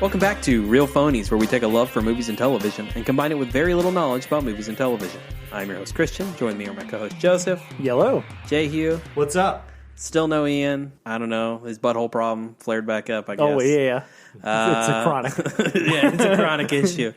Welcome back to Reel Phonies, where we take a love for movies and television and combine it with very little knowledge about movies and television. I'm your host, Christian. Join me are my co-host, Joseph. Yellow. Jay Hugh. What's up? Still no Ian. I don't know. His butthole problem flared back up, I guess. Oh, yeah. It's a chronic. Yeah, it's a chronic issue.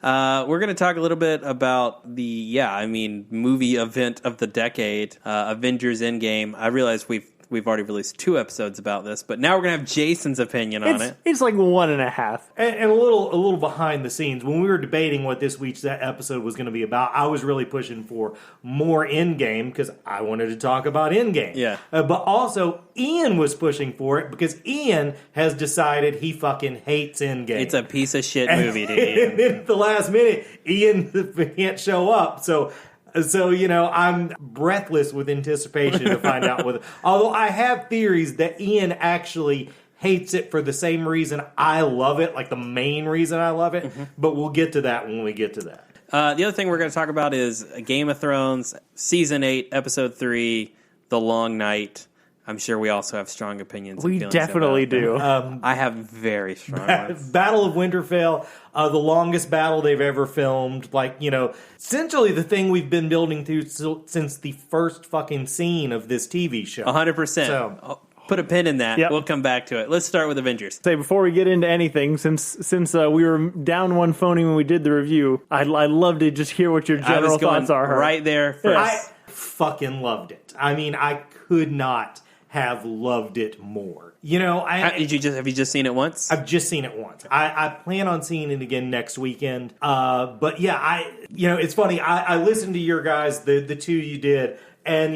We're going to talk a little bit about the, movie event of the decade, Avengers Endgame. I realize we've already released 2 episodes about this, but now we're going to have Jason's opinion on it. It's like 1.5. And a little behind the scenes. When we were debating what this week's episode was going to be about, I was really pushing for more Endgame because I wanted to talk about Endgame. Yeah. But also, Ian was pushing for it because Ian has decided he fucking hates Endgame. It's a piece of shit movie to Ian. And Ian. at the last minute, Ian can't show up. So, I'm breathless with anticipation to find out whether... Although I have theories that Ian actually hates it for the same reason I love it, like the main reason I love it, but we'll get to that when we get to that. The other thing we're going to talk about is Game of Thrones, Season 8, Episode 3, The Long Night. I'm sure we also have strong opinions. We definitely do. I have very strong ones. Battle of Winterfell, the longest battle they've ever filmed. Essentially the thing we've been building to since the first fucking scene of this TV show. 100%. So, put a pin in that. Yep. We'll come back to it. Let's start with Avengers. Say, before we get into anything, since we were down one phony when we did the review, I'd love to just hear what your general thoughts are. Right there first. I fucking loved it. I mean, I could not have loved it more. Have you just seen it once? I've just seen it once. I plan on seeing it again next weekend. But yeah, it's funny. I listened to your guys, the 2 you did, and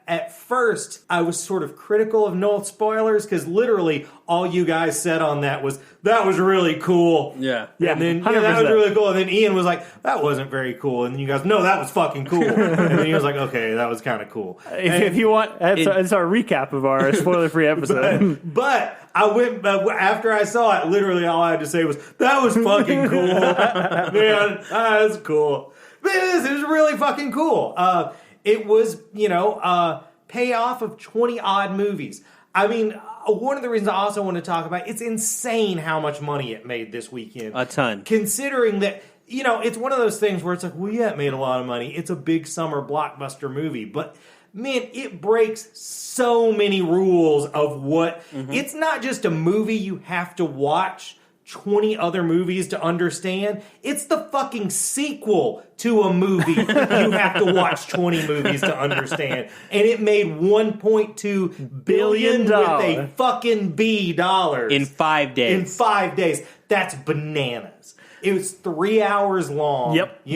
at first I was sort of critical of no spoilers because literally all you guys said on that was really cool. Yeah. And then that was really cool. And then Ian was like, that wasn't very cool. And then you guys, no, that was fucking cool. And then he was like, okay, that was kind of cool. If you want, that's our recap of our spoiler-free episode. But I went after I saw it. Literally, all I had to say was, "That was fucking cool, man. That's cool. It was really fucking cool. It was, payoff of 20 odd movies. I mean, one of the reasons I also want to talk about, it's insane how much money it made this weekend. A ton. Considering that, it's one of those things where it's like, well, yeah, it made a lot of money. It's a big summer blockbuster movie, but man, it breaks so many rules of what... It's not just a movie you have to watch 20 other movies to understand. It's the fucking sequel to a movie you have to watch 20 movies to understand. And it made $1.2 billion with a fucking B dollars. In 5 days. In 5 days. That's bananas. It was 3 hours long. Yep.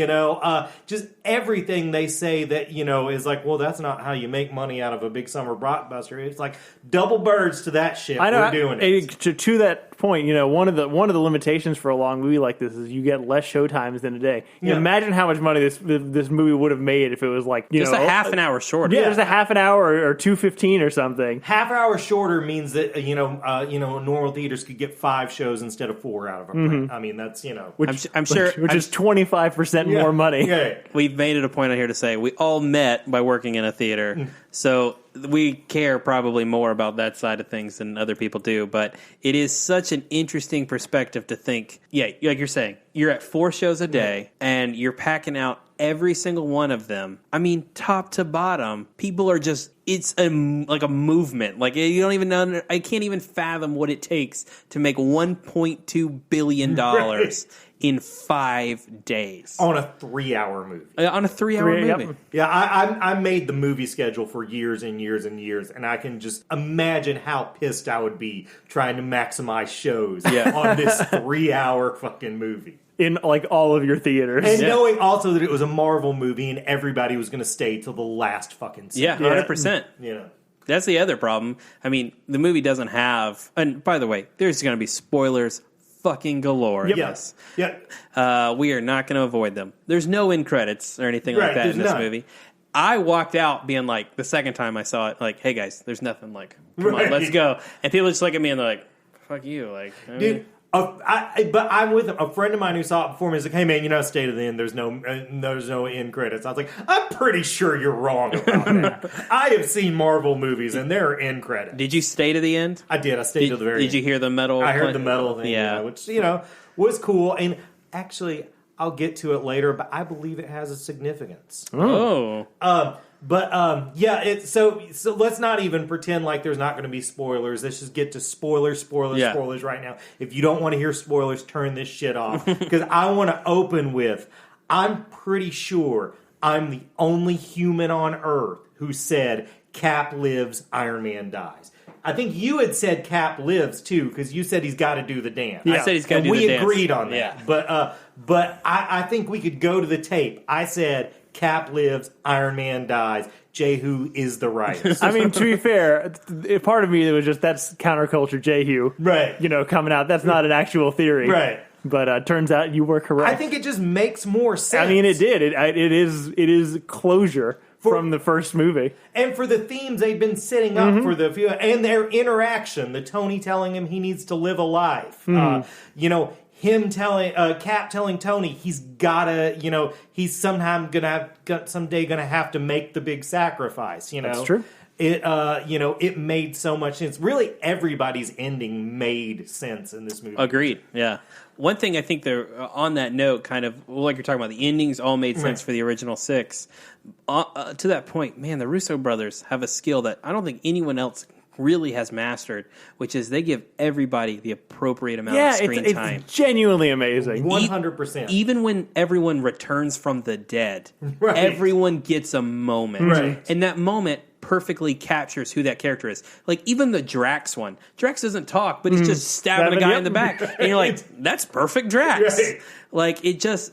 Just everything they say that, is like, well, that's not how you make money out of a big summer blockbuster. It's like double birds to that shit. I know. We're doing it. To that point, one of the limitations for a long movie like this is you get less showtimes than a day. Imagine how much money this movie would have made if it was like just a half an hour shorter. Yeah, just a half an hour or 2:15 or something. Half hour shorter means that normal theaters could get 5 shows instead of 4 out of a print. I mean, that's Which I'm sure is 25% more money. Yeah. We've made it a point out here to say we all met by working in a theater, so we care probably more about that side of things than other people do. But it is such an interesting perspective to think. Yeah, like you're saying, you're at 4 shows a day, and you're packing out every single one of them. I mean, top to bottom, people are just... It's like a movement. Like, you don't even know... I can't even fathom what it takes to make $1.2 billion in 5 days. On a 3-hour movie. On a 3-hour movie. Yep. Yeah, I made the movie schedule for years and years and years, and I can just imagine how pissed I would be trying to maximize shows on this 3-hour fucking movie. In like all of your theaters. And knowing also that it was a Marvel movie and everybody was going to stay till the last fucking scene. Yeah, 100%. That's the other problem. I mean, the movie doesn't have... And by the way, there's going to be spoilers fucking galore in this. Yeah. We are not going to avoid them. There's no end credits or anything like that in this movie. I walked out being like, the second time I saw it, like, hey guys, there's nothing, like, come on, let's go. And people just look at me and they're like, fuck you. Like, Dude, But I'm with him. A friend of mine who saw it before me is like, "Hey man, State of the End. There's no end credits." I was like, "I'm pretty sure you're wrong about that. I have seen Marvel movies and there are end credits." Did you stay to the end? I did. I stayed to the very end. Did you hear the metal? I heard the metal thing, yeah, which was cool. And actually, I'll get to it later, but I believe it has a significance. Oh. So let's not even pretend like there's not going to be spoilers. Let's just get to spoilers right now. If you don't want to hear spoilers, turn this shit off. Because I want to open with, I'm pretty sure I'm the only human on Earth who said, Cap lives, Iron Man dies. I think you had said Cap lives, too, because you said he's got to do the dance. Yeah. I said he's got to do the dance. And we agreed on that. Yeah. But I think we could go to the tape. I said, Cap lives, Iron Man dies. Jehu is the right. I mean, to be fair, part of me was just, that's counterculture Jehu. Right. Coming out. That's not an actual theory. Right. But turns out you were correct. I think it just makes more sense. I mean, it did. It is closure from the first movie. And for the themes they've been setting up for the few, and their interaction, the Tony telling him he needs to live a life. Him telling Cap telling Tony he's gotta, he's someday gonna have to make the big sacrifice. That's true. It made so much sense. Really, everybody's ending made sense in this movie. Agreed. Yeah. One thing I think on that note, kind of like you're talking about, the endings all made sense for the original 6. To that point, man, the Russo brothers have a skill that I don't think anyone else really has mastered, which is they give everybody the appropriate amount of screen time. It's genuinely amazing. 100%. Even when everyone returns from the dead, everyone gets a moment. Right. And that moment perfectly captures who that character is. Like, even the Drax one. Drax doesn't talk, but he's just stabbing a guy in the back. And you're like, that's perfect Drax. Right. Like, it just...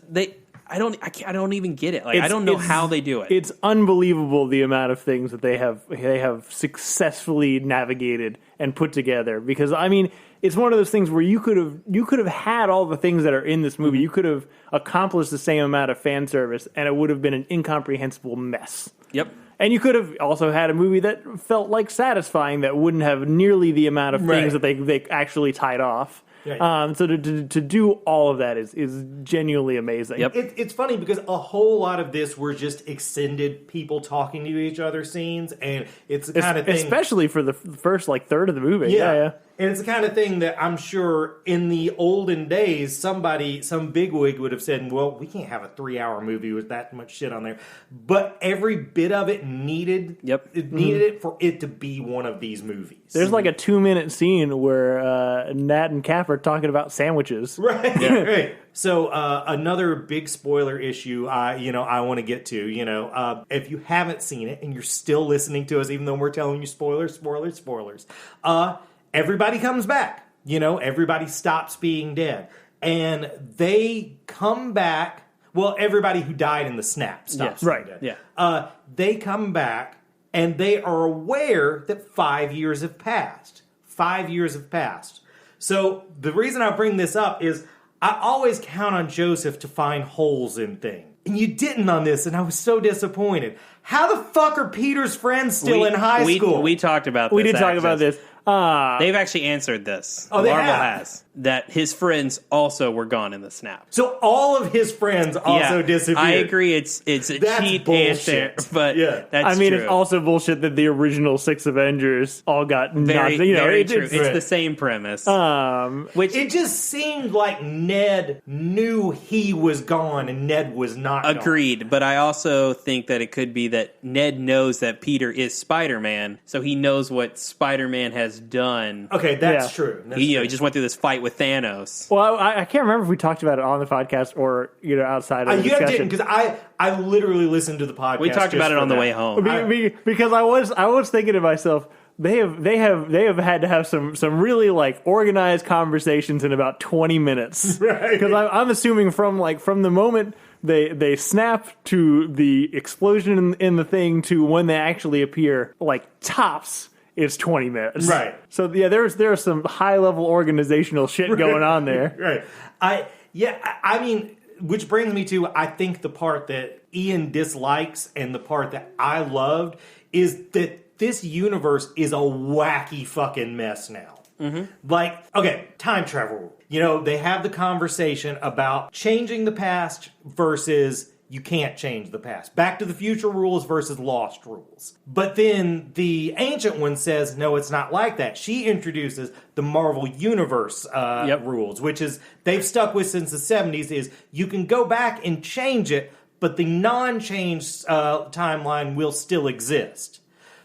I don't even get it. Like, I don't know how they do it. It's unbelievable the amount of things that they have successfully navigated and put together. Because I mean, it's one of those things where you could have had all the things that are in this movie. You could have accomplished the same amount of fan service, and it would have been an incomprehensible mess. Yep. And you could have also had a movie that felt like satisfying, that wouldn't have nearly the amount of things that they actually tied off. Right. So to do all of that is genuinely amazing. Yep. It's funny because a whole lot of this were just extended people talking to each other scenes, and it's the kind of thing, especially for the first third of the movie. Yeah. And it's the kind of thing that I'm sure in the olden days, some bigwig would have said, well, we can't have a 3-hour movie with that much shit on there. But every bit of it needed it for it to be one of these movies. There's like a 2-minute scene where Nat and Cap are talking about sandwiches. Right. Yeah. Right. So another big spoiler issue I want to get to, if you haven't seen it and you're still listening to us, even though we're telling you spoilers, everybody comes back. Everybody stops being dead. And they come back. Well, everybody who died in the snap stops being dead. Yeah. They come back, and they are aware that 5 years have passed. 5 years have passed. So the reason I bring this up is I always count on Joseph to find holes in things. And you didn't on this, and I was so disappointed. How the fuck are Peter's friends still in high school? We talked about this. We did talk about this. They've actually answered this. Oh, they Marvel have? has. That his friends also were gone in the snap. So all of his friends also disappeared. I agree. It's a cheat answer, but that's true. It's also bullshit that the original 6 Avengers all got very true. It's right. the same premise. Which it just seemed like Ned knew he was gone and Ned was not agreed, gone. But I also think that it could be that Ned knows that Peter is Spider-Man, so he knows what Spider-Man has done. Okay, that's true. He just went through this fight with Thanos. Well, I can't remember if we talked about it on the podcast or outside of the discussion. You didn't, because I literally listened to the podcast. We talked about it on the way home. Because I was thinking to myself, they have had to have some really organized conversations in about 20 minutes. Right. Because I'm assuming from the moment they snap to the explosion in the thing to when they actually appear, tops, it's 20 minutes. Right. So there's some high level organizational shit going on there. Right. I mean, which brings me to, I think, the part that Ian dislikes and the part that I loved is that this universe is a wacky fucking mess now. Like, okay, time travel. You know, they have the conversation about changing the past versus you can't change the past. Back to the Future rules versus Lost rules. But then the Ancient One says, no, it's not like that. She introduces the Marvel Universe rules, which is they've stuck with since the 70s, is you can go back and change it, but the non-changed timeline will still exist.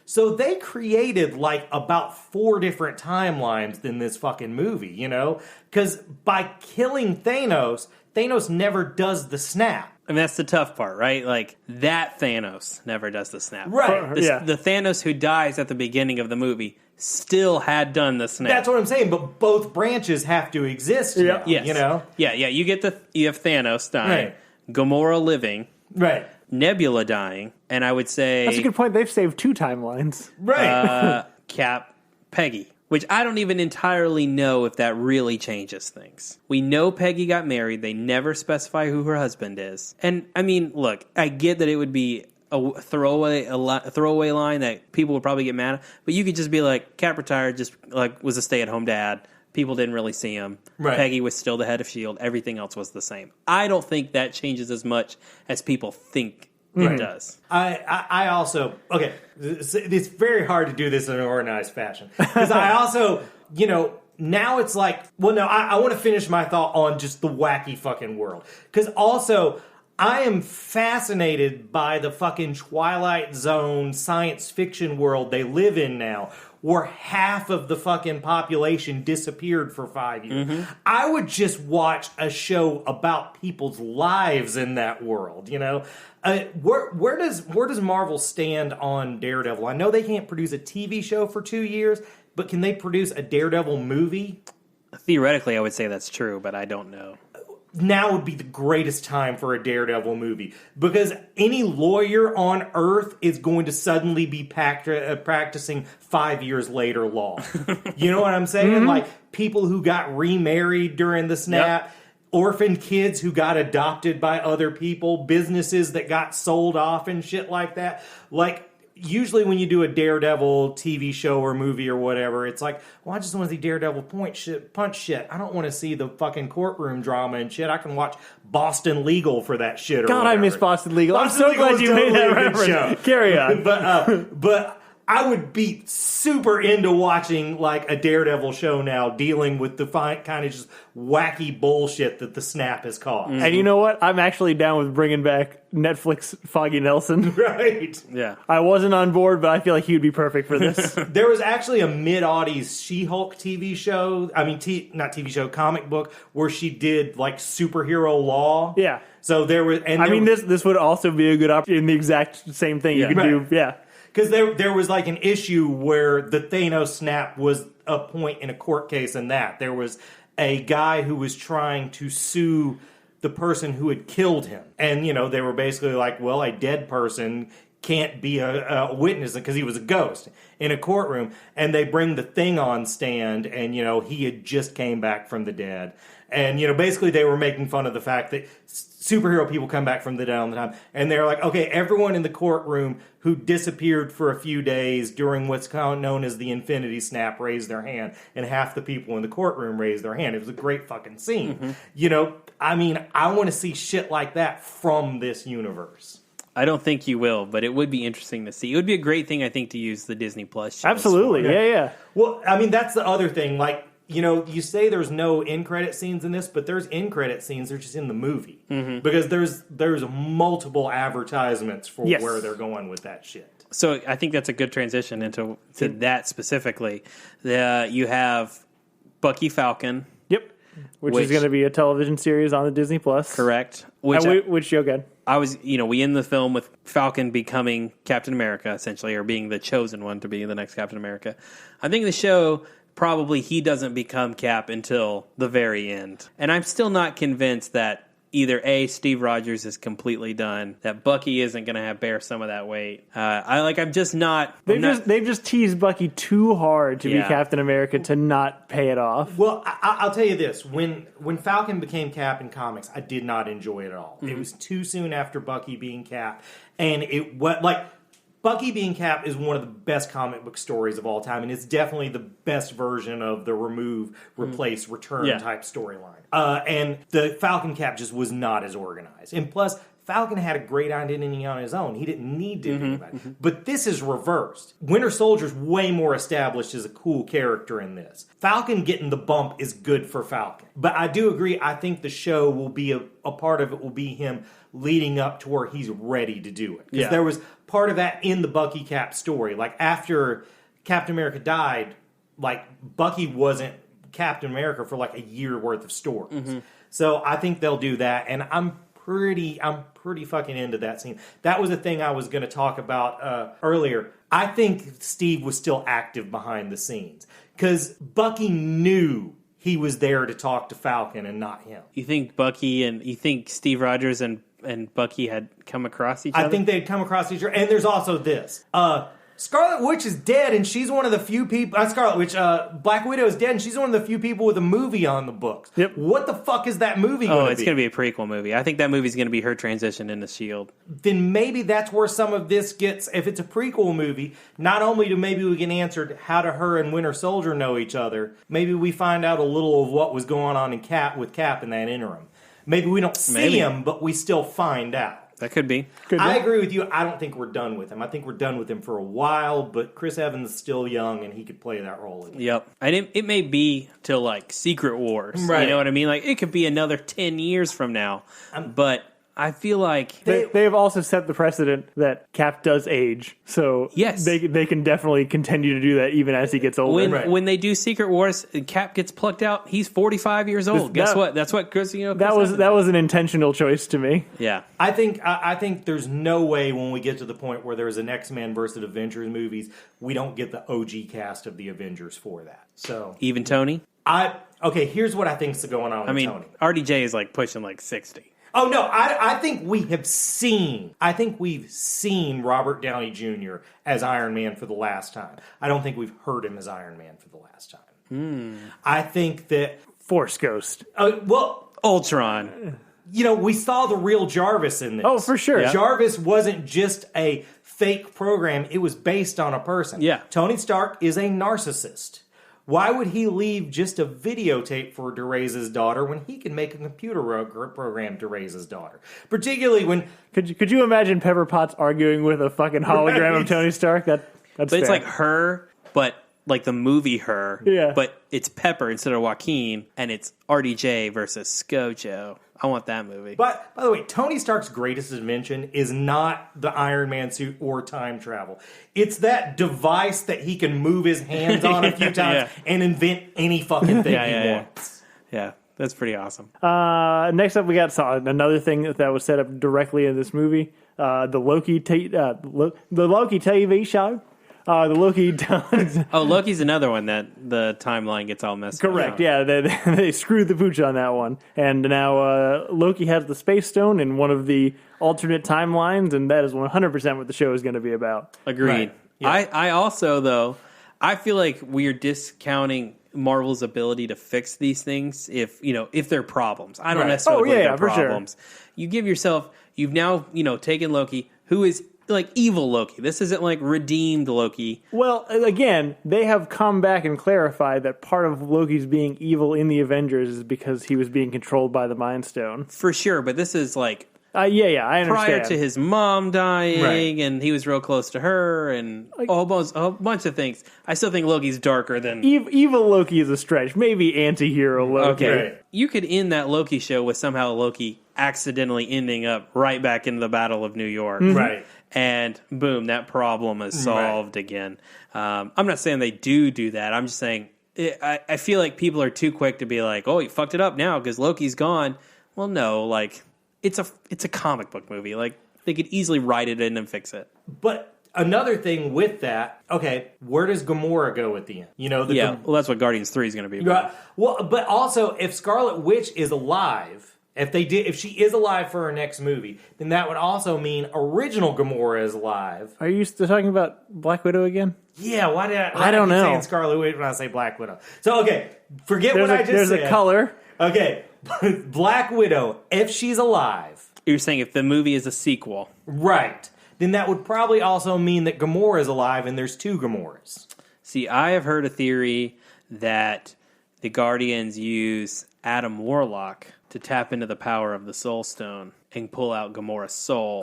So they created like about 4 different timelines in this fucking movie, you know? Because by killing Thanos, Thanos never does the snap. And that's the tough part, right? Like, that Thanos never does the snap. Right. The Thanos who dies at the beginning of the movie still had done the snap. That's what I'm saying, but both branches have to exist now, yes. you know? Yeah, you have Thanos dying, Right. Gamora living, Right. Nebula dying, and I would say... That's a good point. They've saved 2 timelines. Right. Cap, Peggy. Which I don't even entirely know if that really changes things. We know Peggy got married. They never specify who her husband is. And, I mean, look, I get that it would be a throwaway line that people would probably get mad at. But you could just be like, Cap retired, just like was a stay-at-home dad. People didn't really see him. Right. Peggy was still the head of S.H.I.E.L.D. Everything else was the same. I don't think that changes as much as people think it does. I also, okay, it's very hard to do this in an organized fashion. Because I also, you know, now it's like, well, no, I want to finish my thought on just the wacky fucking world. Because also, I am fascinated by the fucking Twilight Zone science fiction world they live in now, where half of the fucking population disappeared for 5 years. I would just watch a show about people's lives in that world, you know? Where does Marvel stand on Daredevil? I know they can't produce a TV show for 2 years, but can they produce a Daredevil movie? Theoretically, I would say that's true, but I don't know. Now would be the greatest time for a Daredevil movie, because any lawyer on Earth is going to suddenly be practicing 5 years later law. You know what I'm saying? Like, people who got remarried during the snap, orphaned kids who got adopted by other people, businesses that got sold off and shit like that. Like, usually when you do a Daredevil TV show or movie or whatever, it's like, well, I just want to see Daredevil punch shit. I don't want to see the fucking courtroom drama and shit. I can watch Boston Legal for that shit or God, whatever. I miss Boston Legal. Boston I'm so Legal glad was you made totally that a good reference. show. Carry on. But I would be super into watching like a Daredevil show now, dealing with the kind of just wacky bullshit that the snap has caused. And you know what? I'm actually down with bringing back Netflix Foggy Nelson. Right. Yeah. I wasn't on board, but I feel like he would be perfect for this. There was actually a mid-aughties She-Hulk TV show, not TV show, comic book, where she did like superhero law. Yeah. So there was, and this would also be a good option in the exact same thing you could do. Yeah. Because there was like an issue where the Thanos snap was a point in a court case, and that there was a guy who was trying to sue the person who had killed him. And, you know, they were basically like, well, a dead person can't be a witness because he was a ghost in a courtroom. And they bring the Thing on stand, and, you know, he had just came back from the dead. And, you know, basically they were making fun of the fact that superhero people come back from the dead all the time. And they're like, okay, everyone in the courtroom who disappeared for a few days during what's known as the Infinity Snap raised their hand. And half the people in the courtroom raised their hand. It was a great fucking scene. You know, I mean, I want to see shit like that from this universe. I don't think you will, but it would be interesting to see. It would be a great thing, I think, to use the Disney Plus shows Absolutely. for. Yeah. Well, I mean, that's the other thing. Like, you know, you say there's no end credit scenes in this, but there's end credit scenes. They're just in the movie because there's multiple advertisements for where they're going with that shit. So I think that's a good transition into that specifically. You have Bucky Falcon, Which is going to be a television series on the Disney Plus. correct? Which show again? I was, we end the film with Falcon becoming Captain America, essentially, or being the chosen one to be the next Captain America. I think the show, probably he doesn't become Cap until the very end. And I'm still not convinced that either A, Steve Rogers is completely done, that Bucky isn't going to bear some of that weight. I'm just not. They've just teased Bucky too hard to be Captain America to not pay it off. Well, I'll tell you this: when Falcon became Cap in comics, I did not enjoy it at all. It was too soon after Bucky being Cap, and it was like Bucky being Cap is one of the best comic book stories of all time, and it's definitely the best version of the remove, replace, return type storyline. And the Falcon Cap just was not as organized. And plus, Falcon had a great identity on his own. He didn't need to do that. But this is reversed. Winter Soldier's way more established as a cool character in this. Falcon getting the bump is good for Falcon. But I do agree, I think the show will be a part of it will be him leading up to where he's ready to do it. Because there was part of that in the Bucky Cap story. Like, after Captain America died, like, Bucky wasn't Captain America for like a year worth of stories. So I think they'll do that, and I'm pretty fucking into that scene. That was the thing I was going to talk about earlier. I think Steve was still active behind the scenes because Bucky knew he was there to talk to Falcon and not him. You think Steve Rogers and Bucky had come across each other? I think they'd come across each other. And there's also this. Scarlet Witch is dead, and she's one of the few people... Black Widow is dead, and she's one of the few people with a movie on the books. Yep. What the fuck is that movie going to be? Oh, it's going to be a prequel movie. I think that movie's going to be her transition into S.H.I.E.L.D. Then maybe that's where some of this gets... If it's a prequel movie, not only do maybe we get answered how do her and Winter Soldier know each other, maybe we find out a little of what was going on with Cap in that interim. Maybe we don't see him, but we still find out. That could be. I agree with you. I don't think we're done with him. I think we're done with him for a while, but Chris Evans is still young, and he could play that role again. Yep. And it may be till, like, Secret Wars. Right. You know what I mean? Like, it could be another 10 years from now. But I feel like... They have also set the precedent that Cap does age, so yes, they can definitely continue to do that even as he gets older. When they do Secret Wars, and Cap gets plucked out, he's 45 years old. Guess what? That's what Chris. That was an intentional choice to me. Yeah, I think there's no way when we get to the point where there's an X-Men versus Avengers movies, we don't get the OG cast of the Avengers for that. So even Tony. Here's what I think's going on with Tony. RDJ is like pushing like 60. Oh, no, I think we've seen Robert Downey Jr. as Iron Man for the last time. I don't think we've heard him as Iron Man for the last time. I think that... Force Ghost. Ultron. We saw the real Jarvis in this. Oh, for sure. Yeah. Jarvis wasn't just a fake program. It was based on a person. Yeah. Tony Stark is a narcissist. Why would he leave just a videotape to raise his daughter when he can make a computer program to raise his daughter? Particularly when... Could you imagine Pepper Potts arguing with a fucking hologram of Tony Stark? That's but fair. It's like her, but like the movie Her. Yeah. But it's Pepper instead of Joaquin, and it's RDJ versus ScoJo. I want that movie. But, by the way, Tony Stark's greatest invention is not the Iron Man suit or time travel. It's that device that he can move his hands on a few times and invent any fucking thing he wants. Yeah, that's pretty awesome. Next up, we got another thing that was set up directly in this movie. The Loki TV show. Loki's another one that the timeline gets all messed up. Correct, yeah. They screwed the pooch on that one. And now Loki has the Space Stone in one of the alternate timelines, and that is 100% what the show is going to be about. Agreed. Right. Yeah. I also, though, I feel like we are discounting Marvel's ability to fix these things if they're problems. I don't necessarily believe they're problems. Sure. You give yourself, you've now, taken Loki, who is like evil Loki. This isn't like redeemed Loki. Well, again, they have come back and clarified that part of Loki's being evil in the Avengers is because he was being controlled by the Mind Stone. For sure, but this is like... I understand. Prior to his mom dying, and he was real close to her, and a bunch of things. I still think Loki's darker than... Evil Loki is a stretch. Maybe anti-hero Loki. Okay. Right. You could end that Loki show with somehow Loki accidentally ending up right back into the Battle of New York. Mm-hmm. Right. And boom, that problem is solved again. I'm not saying they do that. I'm just saying I feel like people are too quick to be like, oh, you fucked it up now because Loki's gone. Well, no, like it's a comic book movie. Like they could easily write it in and fix it. But another thing with that, okay, where does Gamora go at the end? Well, that's what Guardians 3 is going to be about. Well, but also if Scarlet Witch is alive. If she is alive for her next movie, then that would also mean original Gamora is alive. Are you still talking about Black Widow again? Yeah, why did I don't know. Saying Scarlet Witch when I say Black Widow? So okay, forget what I just said. There's a color. Okay, Black Widow, if she's alive. You're saying if the movie is a sequel. Right. then that would probably also mean that Gamora is alive and there's 2 Gamoras. See, I have heard a theory that the Guardians use Adam Warlock to tap into the power of the Soul Stone and pull out Gamora's soul.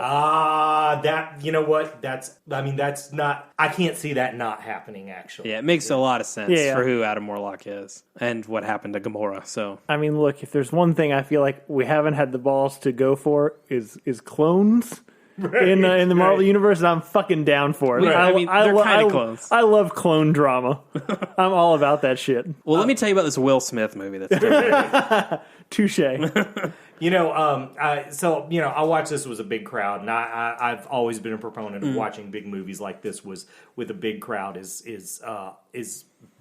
You know what? That's not, I can't see that not happening, actually. Yeah, it makes a lot of sense for who Adam Warlock is and what happened to Gamora. So, I mean, look, if there's one thing I feel like we haven't had the balls to go for is clones. In the Marvel Universe, and I'm fucking down for it. Right. They're kind of clones. I love clone drama. I'm all about that shit. Well, let me tell you about this Will Smith movie that's doing Touche. I watched this with a big crowd, and I've always been a proponent of watching big movies like this with a big crowd is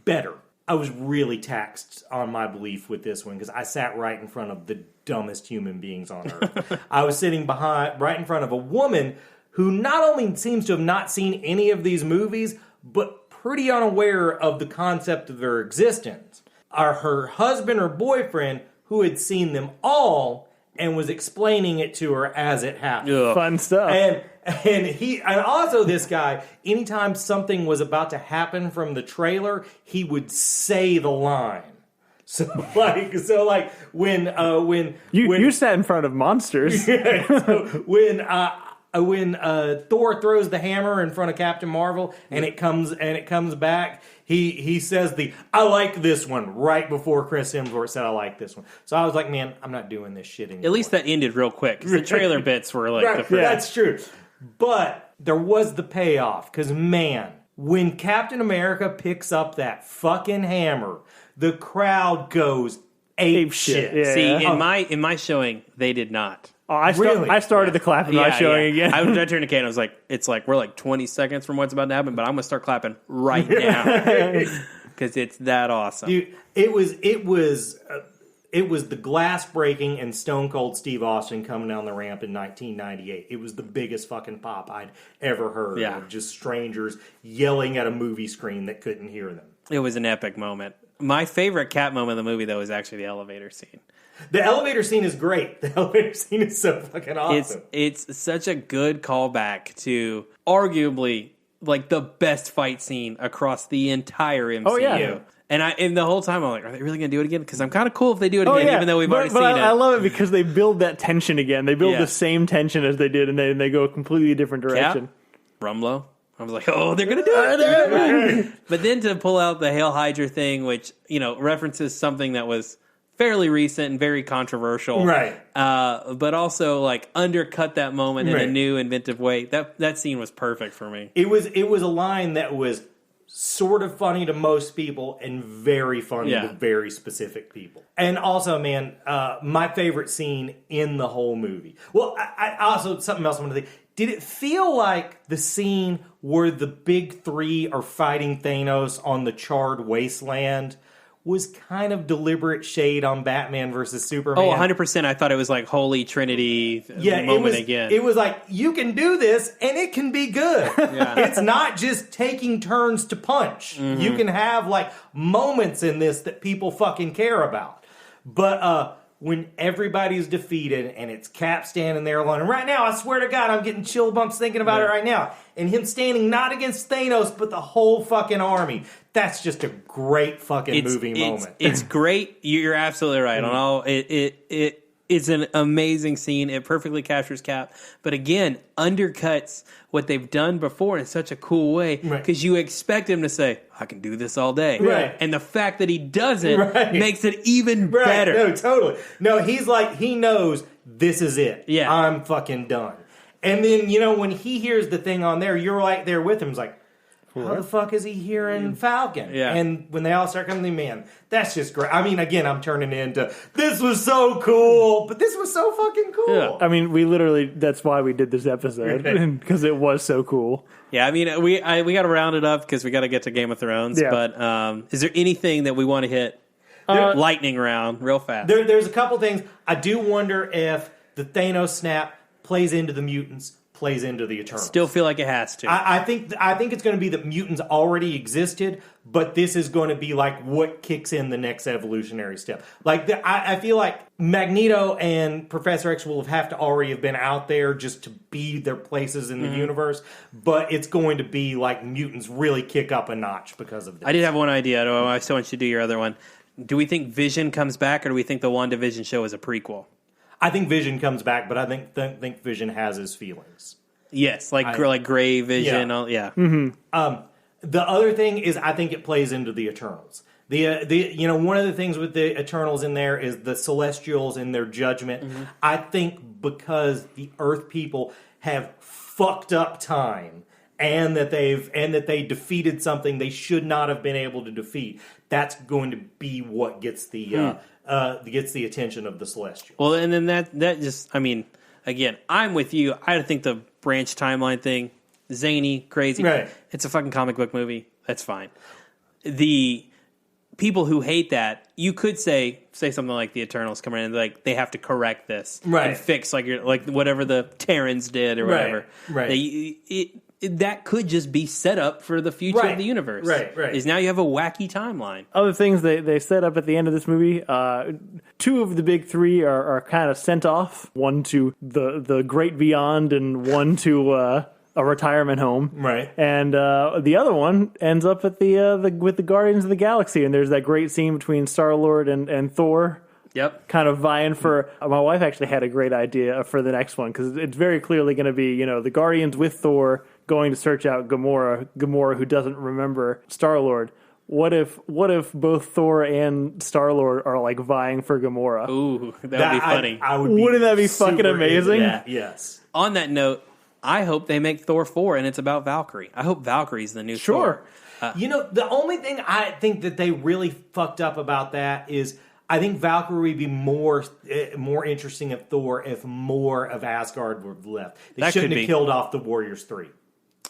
better. I was really taxed on my belief with this one because I sat right in front of the dumbest human beings on earth. I was sitting right in front of a woman who not only seems to have not seen any of these movies, but pretty unaware of the concept of their existence. Her husband or boyfriend who had seen them all and was explaining it to her as it happened. Ugh. Fun stuff. And also this guy, anytime something was about to happen from the trailer, he would say the line. So when you sat in front of monsters. when Thor throws the hammer in front of Captain Marvel and it comes back, he says I like this one right before Chris Hemsworth said I like this one. So I was like, man, I'm not doing this shit anymore. At least that ended real quick because the trailer bits were like the first. That's true. But there was the payoff because, man, when Captain America picks up that fucking hammer, the crowd goes ape shit. Yeah. See, in my showing, they did not. Oh, I started the clapping by showing again. I turned to Kate and I was like, it's like we're like 20 seconds from what's about to happen, but I'm going to start clapping right now because it's that awesome. Dude, it was the glass breaking and Stone Cold Steve Austin coming down the ramp in 1998. It was the biggest fucking pop I'd ever heard of just strangers yelling at a movie screen that couldn't hear them. It was an epic moment. My favorite Cap moment of the movie, though, is actually the elevator scene. The elevator scene is great. The elevator scene is so fucking awesome. It's such a good callback to arguably like the best fight scene across the entire MCU. Oh, yeah. And the whole time I'm like, are they really going to do it again? Because I'm kind of cool if they do it again, even though we've already seen it. I love it because they build that tension again. They build the same tension as they did, and they go a completely different direction. Rumlow. I was like, oh, they're going to do it. But then to pull out the Hail Hydra thing, which, references something that was fairly recent and very controversial. Right. But also, like, undercut that moment in a new, inventive way. That scene was perfect for me. It was a line that was sort of funny to most people and very funny to very specific people. And also, man, my favorite scene in the whole movie. Well, I also, something else I want to think. Did it feel like the scene where the big three are fighting Thanos on the charred wasteland was kind of deliberate shade on Batman versus Superman? Oh, 100%. I thought it was like Holy Trinity moment again. It was like, you can do this and it can be good. It's not just taking turns to punch. Mm-hmm. You can have like moments in this that people fucking care about. But when everybody's defeated and it's Cap standing there alone, and right now, I swear to God, I'm getting chill bumps thinking about it right now. And him standing not against Thanos, but the whole fucking army. That's just a great fucking movie moment. It's great. You're absolutely right. On all, it's an amazing scene. It perfectly captures Cap, but again, undercuts what they've done before in such a cool way because you expect him to say, "I can do this all day," and the fact that he doesn't makes it even better. No, totally. No, he's like, he knows this is it. Yeah, I'm fucking done. And then when he hears the thing on there, you're right there with him. It's like, how the fuck is he hearing Falcon? Yeah. And when they all start coming to, man, that's just great. I mean, again, I'm turning into, this was so cool, but this was so fucking cool. Yeah. I mean, we literally, that's why we did this episode, because it was so cool. Yeah, I mean, we got to round it up because we got to get to Game of Thrones. Yeah. But is there anything that we want to hit lightning round real fast? There's a couple things. I do wonder if the Thanos snap plays into the mutants, plays into the Eternals. Still feel like it has to. I think it's going to be that mutants already existed, but this is going to be like what kicks in the next evolutionary step. Like I feel like Magneto and Professor X will have to already have been out there just to be their places in the universe, but it's going to be like mutants really kick up a notch because of this. I did have one idea. I still want you to do your other one. Do we think Vision comes back, or do we think the WandaVision show is a prequel? I think Vision comes back, but I think Vision has his feelings. Yes, like Gray Vision. Yeah. Yeah. The other thing is, I think it plays into the Eternals. One of the things with the Eternals in there is the Celestials and their judgment. Mm-hmm. I think because the Earth people have fucked up time, and that they defeated something they should not have been able to defeat. That's going to be what gets the attention of the Celestials. Well, and then that just, I mean, again, I'm with you. I think the branch timeline thing, zany, crazy. Right. It's a fucking comic book movie. That's fine. The people who hate that, you could say something like the Eternals come in and like they have to correct this, right, and fix like whatever the Terrans did or whatever. Right. That could just be set up for the future of the universe. Right. Is now you have a wacky timeline. Other things they set up at the end of this movie, two of the big three are kind of sent off. One to the great beyond and one to a retirement home. Right. And the other one ends up at with the Guardians of the Galaxy. And there's that great scene between Star-Lord and Thor. Yep. Kind of vying for... My wife actually had a great idea for the next one, because it's very clearly going to be, the Guardians with Thor going to search out Gamora, who doesn't remember Star-Lord. What if both Thor and Star-Lord are like vying for Gamora? Ooh, that would be funny. Wouldn't that be fucking amazing? Yes. On that note, I hope they make Thor 4 and it's about Valkyrie. I hope Valkyrie's the new Thor. The only thing I think that they really fucked up about that is I think Valkyrie would be more interesting if Thor if more of Asgard were left. They shouldn't have killed off the Warriors 3.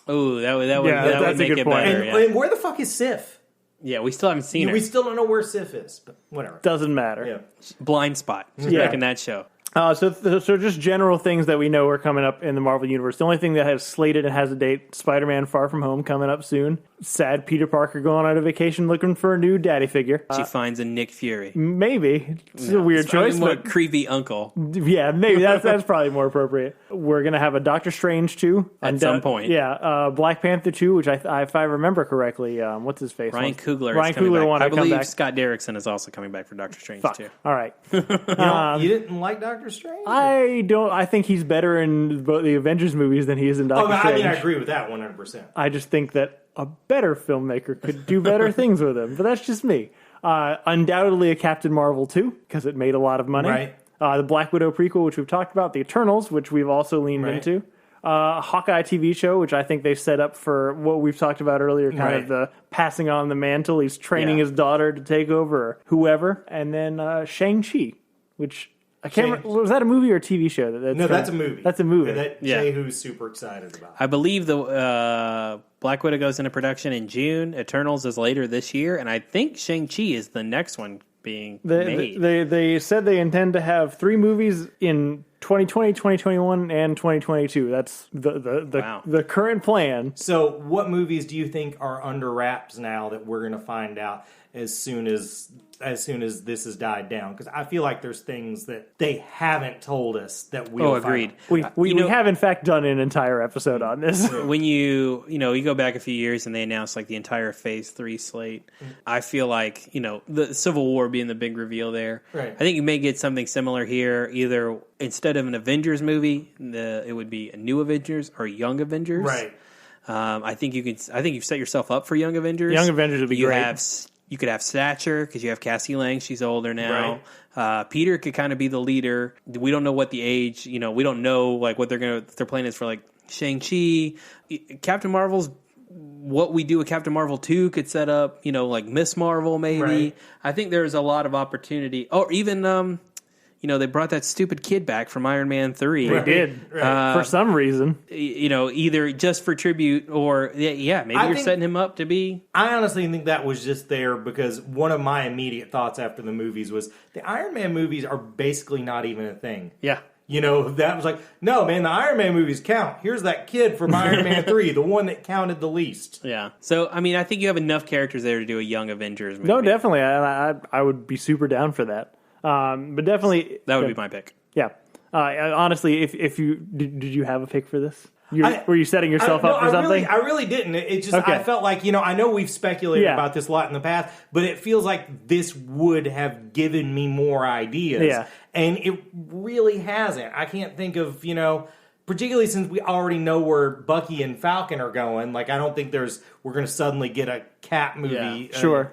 Oh, that would make it better. And where the fuck is Sif? Yeah, we still haven't seen her. We still don't know where Sif is, but whatever. Doesn't matter. Yeah. Blind spot. She's making that show. So just general things that we know are coming up in the Marvel Universe. The only thing that has slated and has a date, Spider-Man Far From Home coming up soon. Sad Peter Parker going on a vacation looking for a new daddy figure. She finds a Nick Fury. Maybe. It's a weird choice. More creepy uncle. Yeah, maybe. That's probably more appropriate. We're going to have a Doctor Strange 2. At some point. Yeah. Black Panther 2, which if I remember correctly, what's his face? Ryan Coogler Ryan Coogler wanted to come back. I believe Scott Derrickson is also coming back for Doctor Strange 2. All right. You didn't like Doctor Strange? I don't. I think he's better in both the Avengers movies than he is in Doctor Strange. I agree with that 100%. I just think that a better filmmaker could do better things with him, but that's just me. Undoubtedly a Captain Marvel 2, because it made a lot of money. Right. The Black Widow prequel, which we've talked about. The Eternals, which we've also leaned into. Hawkeye TV show, which I think they set up for what we've talked about earlier, kind of the passing on the mantle. He's training his daughter to take over, or whoever. And then Shang-Chi, which... I can't remember, was that a movie or a TV show? That's a movie. That's a movie. Jehu's super excited about. I believe the Black Widow goes into production in June. Eternals is later this year, and I think Shang-Chi is the next one being made. They said they intend to have 3 movies in 2020, 2021, and 2022. That's the current plan. So what movies do you think are under wraps now that we're going to find out as soon as this has died down? Because I feel like there's things that they haven't told us that we. Agreed. We have in fact done an entire episode on this. When you go back a few years and they announced like the entire Phase 3 slate, I feel like the Civil War being the big reveal there. Right. I think you may get something similar here. Either instead of an Avengers movie, it would be a new Avengers or Young Avengers. Right. I think you've set yourself up for Young Avengers. Young Avengers would be great. You could have Thatcher because you have Cassie Lang. She's older now. Right. Peter could kind of be the leader. We don't know what the age. We don't know like what their plan is for like Shang-Chi. Captain Marvel's what we do with Captain Marvel 2 could set up. Like Miss Marvel maybe. Right. I think there's a lot of opportunity. Or even they brought that stupid kid back from Iron Man 3. They did. For some reason. Either just for tribute or, maybe you're setting him up to be... I honestly think that was just there because one of my immediate thoughts after the movies was the Iron Man movies are basically not even a thing. Yeah. that was like, no, man, the Iron Man movies count. Here's that kid from Iron Man 3, the one that counted the least. Yeah. So, I mean, I think you have enough characters there to do a Young Avengers movie. No, definitely. I would be super down for that. But definitely... That would be my pick. Yeah. Honestly, if you... Did you have a pick for this? Were you setting yourself up for something? I really didn't. It just, okay. I felt like, I know we've speculated about this a lot in the past, but it feels like this would have given me more ideas. Yeah. And it really hasn't. I can't think of, particularly since we already know where Bucky and Falcon are going. Like, I don't think we're going to suddenly get a Cap movie. Yeah. Sure.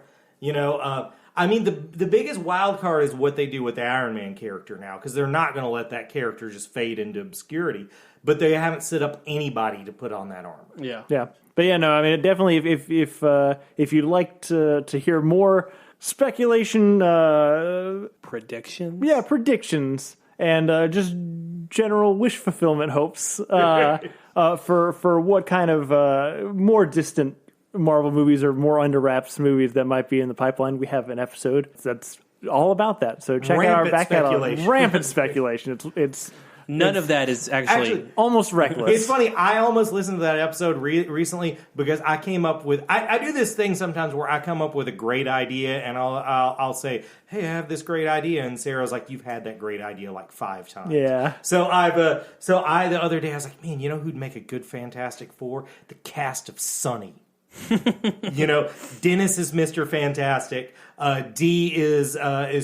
I mean, the biggest wild card is what they do with the Iron Man character now, because they're not going to let that character just fade into obscurity. But they haven't set up anybody to put on that armor. Yeah. But yeah, no, I mean, definitely, if you'd like to hear more speculation, predictions, predictions, and just general wish fulfillment hopes for what kind of more distant Marvel movies or more under wraps movies that might be in the pipeline, we have an episode that's all about that. So check out our back catalog. Rampant speculation. It's None of that is actually almost reckless. It's funny. I almost listened to that episode recently because I came up with. I do this thing sometimes where I come up with a great idea and I'll say, "Hey, I have this great idea," and Sarah's like, "You've had that great idea like 5 times." Yeah. So the other day I was like, "Man, you know who'd make a good Fantastic Four? The cast of Sunny." Dennis is Mr. Fantastic. Dee is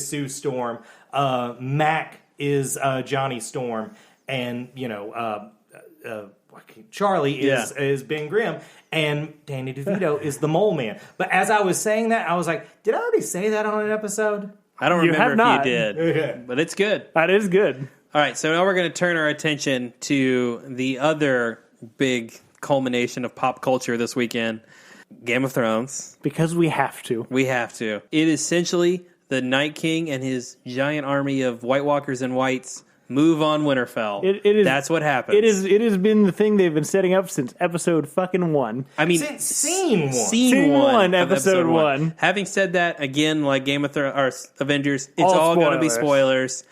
Sue Storm. Mac is Johnny Storm, and Charlie is Ben Grimm, and Danny DeVito is the Mole Man. But as I was saying that, I was like, did I already say that on an episode? I don't remember if you did, Okay. but it's good. That is good. All right, so now we're going to turn our attention to the other big culmination of pop culture this weekend, Game of Thrones. Because we have to. We have to. It is essentially the Night King and his giant army of White Walkers and Whites move on Winterfell. It is, that's what happens. It has been the thing they've been setting up since episode fucking 1. I mean, since scene 1. Scene 1, episode 1. Having said that, again, like Game of Thrones or Avengers, it's all going to be spoilers.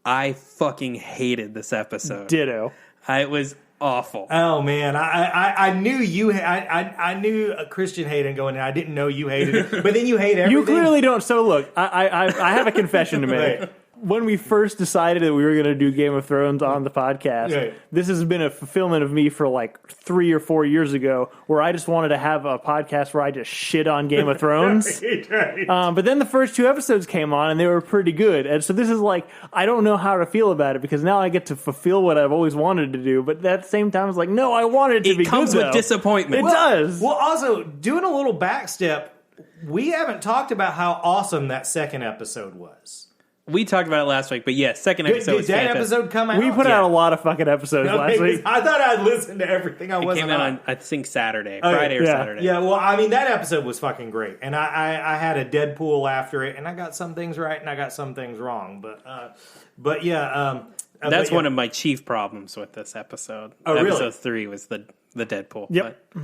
I fucking hated this episode. Ditto. It was awful. Oh man, I knew you. I knew Christian hated going in. I didn't know you hated it, but then you hate everything. You clearly don't. So look, I have a confession to make. Right. When we first decided that we were going to do Game of Thrones on the podcast, this has been a fulfillment of me for like 3 or 4 years ago, where I just wanted to have a podcast where I just shit on Game of Thrones. Right. But then the first 2 episodes came on and they were pretty good. And so this is like, I don't know how to feel about it because now I get to fulfill what I've always wanted to do. But at the same time, it's like, no, I wanted it to be good. It comes with disappointment. It does. Well, also, doing a little backstep, we haven't talked about how awesome that second episode was. We talked about it last week, but yes, second episode was Did that fantastic. episode come out? We put out a lot of fucking episodes last week. I thought I'd listened to everything. It came out on, I think, Friday or Saturday. Yeah, well, I mean, that episode was fucking great. And I had a Deadpool after it, and I got some things right and I got some things wrong. But yeah. That's one of my chief problems with this episode. Oh, really? Episode 3 was the Deadpool. Yep. But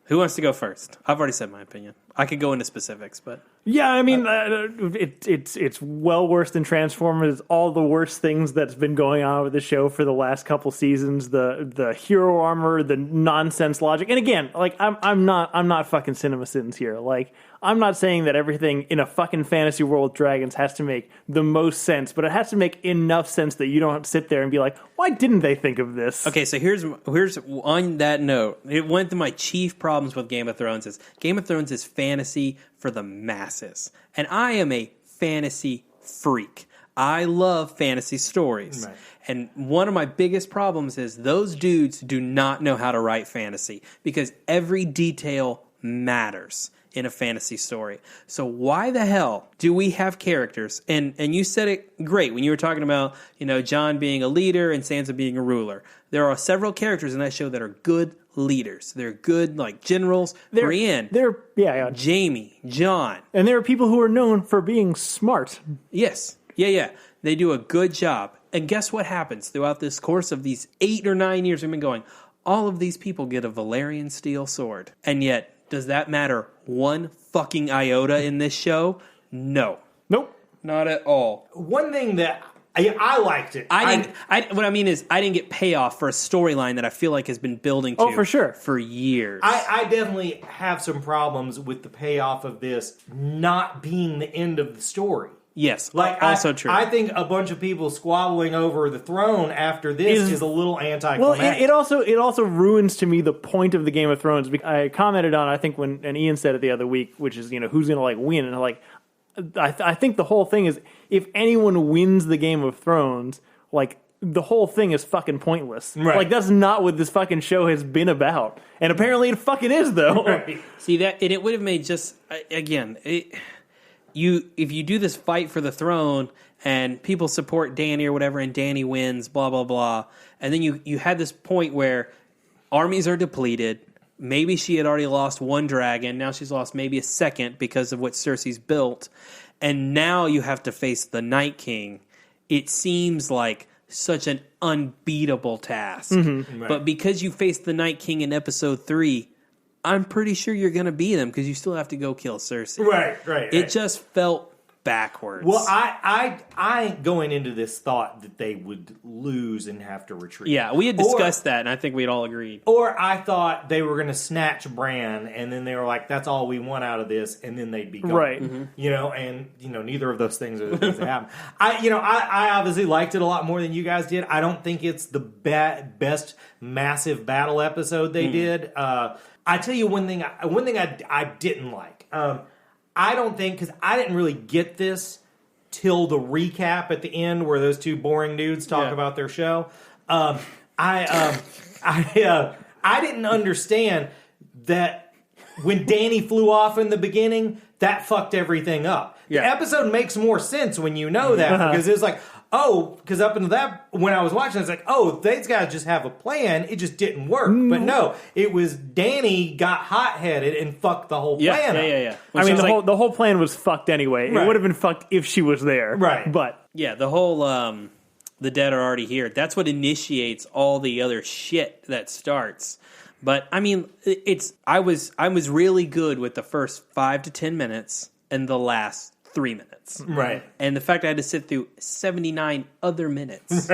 who wants to go first? I've already said my opinion. I could go into specifics, but... Yeah, I mean, it's well worse than Transformers. All the worst things that's been going on with the show for the last couple seasons, the hero armor, the nonsense logic, and again, like I'm not fucking CinemaSins here. Like I'm not saying that everything in a fucking fantasy world with dragons has to make the most sense, but it has to make enough sense that you don't sit there and be like, why didn't they think of this? Okay, so here's on that note, one of my chief problems with Game of Thrones is fantasy for the masses. And I am a fantasy freak. I love fantasy stories. Right. And one of my biggest problems is those dudes do not know how to write fantasy because every detail matters in a fantasy story. So why the hell do we have characters? And you said it great when you were talking about, Jon being a leader and Sansa being a ruler. There are several characters in that show that are good leaders. They're good, like generals. Brienne. Yeah. Jamie, Jon. And there are people who are known for being smart. Yes. Yeah. They do a good job. And guess what happens throughout this course of these 8 or 9 years we've been going? All of these people get a Valyrian steel sword. And yet, does that matter one fucking iota in this show? No. Nope. Not at all. One thing that I liked it. What I mean is, I didn't get payoff for a storyline that I feel like has been building to for sure. for years. I definitely have some problems with the payoff of this not being the end of the story. Yes, also true. I think a bunch of people squabbling over the throne after this is a little anticlimactic. Well, it also ruins to me the point of the Game of Thrones. I commented on, I think, and Ian said it the other week, which is, who's going to like win, and like, I think the whole thing is, if anyone wins the Game of Thrones, like, the whole thing is fucking pointless. Right. Like, that's not what this fucking show has been about, and apparently it fucking is, though. Right. See that, and it would have made just again. If you do this fight for the throne and people support Dany or whatever, and Dany wins, blah blah blah, and then you had this point where armies are depleted. Maybe she had already lost one dragon. Now she's lost maybe a second because of what Cersei's built, and now you have to face the Night King. It seems like such an unbeatable task, Right. but because you faced the Night King in episode 3. I'm pretty sure you're going to beat him because you still have to go kill Cersei. Right. It just felt backwards. Well, I going into this thought that they would lose and have to retreat. Yeah, we had discussed that, and I think we'd all agreed. Or I thought they were going to snatch Bran, and then they were like, "That's all we want out of this," and then they'd be gone. Right. And neither of those things are the things that happen. I obviously liked it a lot more than you guys did. I don't think it's the best massive battle episode they did. I tell you one thing I didn't like. I don't think, because I didn't really get this till the recap at the end where those two boring dudes talk about their show. I didn't understand that when Dany flew off in the beginning, that fucked everything up. Yeah. The episode makes more sense when you know that, because it's like, because up until that, when I was watching, it's like, these guys just have a plan. It just didn't work. But no, it was Dany got hot-headed and fucked the whole plan up. Yeah. I mean, the whole plan was fucked anyway. Right. It would have been fucked if she was there. Right. But Yeah, the whole the dead are already here. That's what initiates all the other shit that starts. But I mean, I was really good with the first 5 to 10 minutes and the last 3 minutes. Right. And the fact I had to sit through 79 other minutes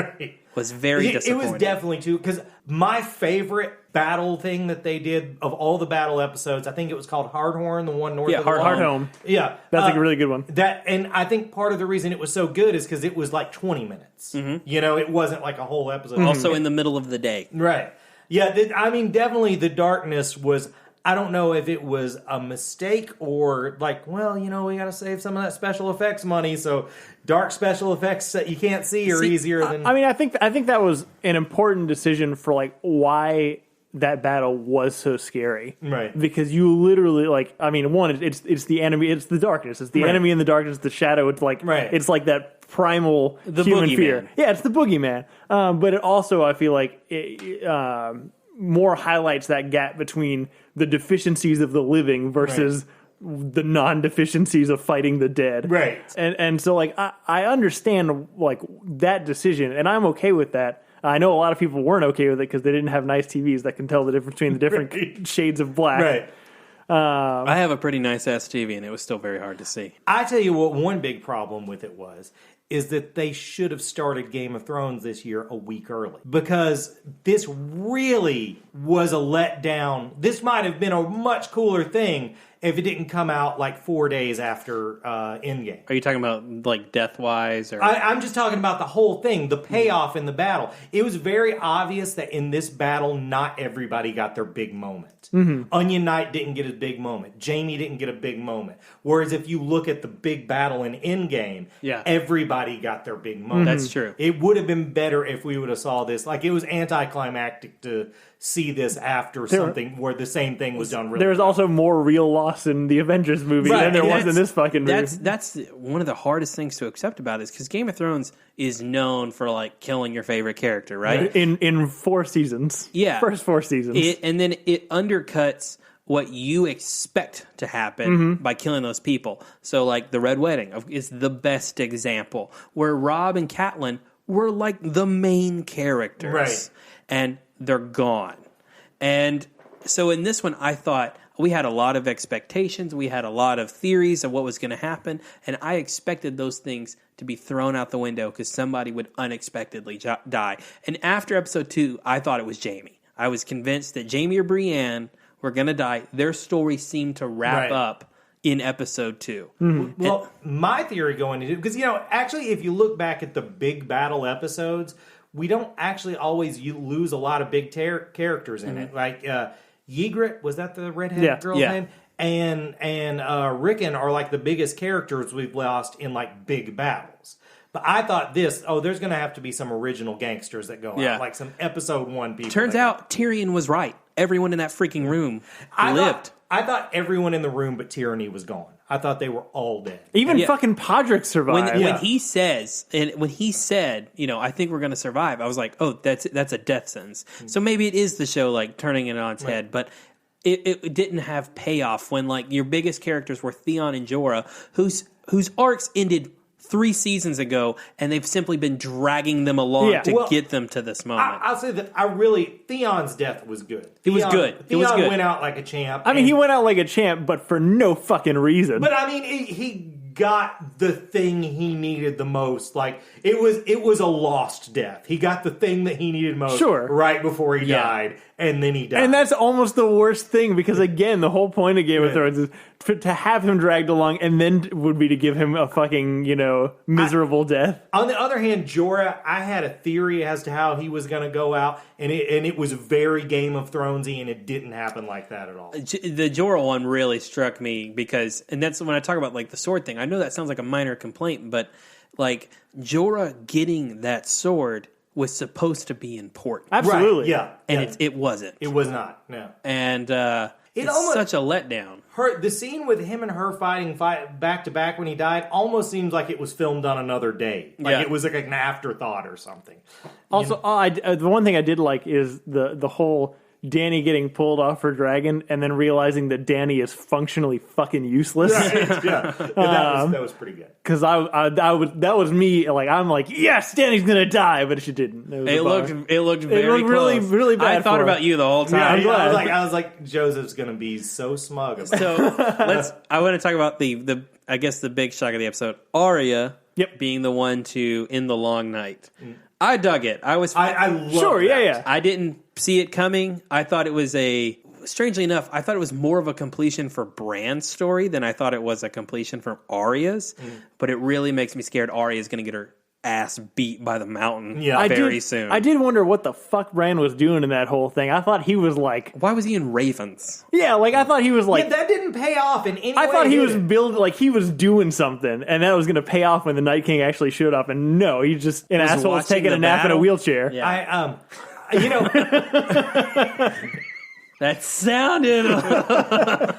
was very disappointing. It was definitely too, because my favorite battle thing that they did of all the battle episodes, I think it was called Hardhorn, the one north of the Hardhome. Yeah. That's a really good one. And I think part of the reason it was so good is because it was like 20 minutes. It wasn't like a whole episode. Also in the middle of the day. Right. Yeah, definitely the darkness was, I don't know if it was a mistake or like, we got to save some of that special effects money, so dark special effects that you can't see are easier than... I mean, I think that was an important decision for like why that battle was so scary. Right. Because you literally one, it's the enemy, it's the darkness, it's the enemy in the darkness, the shadow, it's like it's like that primal human fear. Man. Yeah, it's the boogeyman. But it also, I feel like more highlights that gap between the deficiencies of the living versus the non-deficiencies of fighting the dead. Right. And so like I understand like that decision, and I'm okay with that. I know a lot of people weren't okay with it because they didn't have nice TVs that can tell the difference between the different shades of black. Right. I have a pretty nice ass TV, and it was still very hard to see. I tell you what, one big problem with it is that they should have started Game of Thrones this year a week early, because this really was a letdown. This might have been a much cooler thing if it didn't come out like 4 days after Endgame. Are you talking about like death-wise? Or I'm just talking about the whole thing, the payoff in the battle. It was very obvious that in this battle, not everybody got their big moment. Onion Knight didn't get a big moment. Jaime didn't get a big moment. Whereas if you look at the big battle in Endgame, everybody got their big moment. That's true. It would have been better if we would have saw this. Like, it was anticlimactic to see this after something where the same thing was done really There was also more real loss in the Avengers movie than there was in this fucking movie. That's one of the hardest things to accept about it, because Game of Thrones is known for like killing your favorite character, right? In 4 seasons. Yeah. First 4 seasons. And then it undercuts what you expect to happen by killing those people. So like the Red Wedding is the best example, where Robb and Catelyn were like the main characters. Right. And they're gone. And so in this one, I thought, we had a lot of expectations. We had a lot of theories of what was going to happen. And I expected those things to be thrown out the window because somebody would unexpectedly die. And after episode 2, I thought it was Jamie. I was convinced that Jamie or Brienne were going to die. Their story seemed to wrap up in episode 2. Mm-hmm. Well, my theory going into it, because, actually, if you look back at the big battle episodes, we don't actually always lose a lot of big characters in it. Like, Ygritte, was that the redheaded girl's name? And Rickon are like the biggest characters we've lost in like big battles. But I thought there's going to have to be some original gangsters that go out, like some episode 1 people. Turns out Tyrion was right. Everyone in that freaking room lived. I thought everyone in the room but Tyranny was gone. I thought they were all dead. Even fucking Podrick survived. When he said, I think we're going to survive, I was like, oh, that's a death sentence. So maybe it is the show like turning it on its head, but it didn't have payoff when like your biggest characters were Theon and Jorah, whose arcs ended 3 seasons ago, and they've simply been dragging them along to get them to this moment. I'll say that Theon's death was good. It was good. Theon went out like a champ. I mean, he went out like a champ, but for no fucking reason. But I mean, he got the thing he needed the most. Like, it was a lost death. He got the thing that he needed most right before he died, and then he died. And that's almost the worst thing, because again, the whole point of Game of Thrones is to have him dragged along, and then would be to give him a fucking, miserable death. On the other hand, Jorah, I had a theory as to how he was going to go out, and it was very Game of Thronesy, and it didn't happen like that at all. The Jorah one really struck me because, and that's when I talk about like the sword thing. I know that sounds like a minor complaint, but like Jorah getting that sword was supposed to be important. Absolutely. Right, and it wasn't. It was not, no. And it's almost such a letdown. The scene with him and her fighting back to back when he died almost seems like it was filmed on another day. Like it was like an afterthought or something. Also, the one thing I did like is the whole Dany getting pulled off her dragon and then realizing that Dany is functionally fucking useless. Right, that was pretty good. Because that was me. Like, I'm like, yes, Dany's gonna die, but she didn't. It looked very really, close. really bad. I thought about you the whole time. I was like, Joseph's gonna be so smug. So I want to talk about the I guess the big shock of the episode. Arya being the one to end the long night. I dug it. I love that. I didn't see it coming. I thought it was strangely enough, I thought it was more of a completion for Bran's story than I thought it was a completion for Arya's. But it really makes me scared Arya is going to get her ass beat by the mountain very soon. I did wonder what the fuck Bran was doing in that whole thing. I thought he was like... Why was he in Ravens? Yeah, like I thought he was like... Yeah, that didn't pay off in any way. I thought he was he was doing something, and that was going to pay off when the Night King actually showed up, and no, he just an asshole was taking a nap in a wheelchair. Yeah. That sounded... I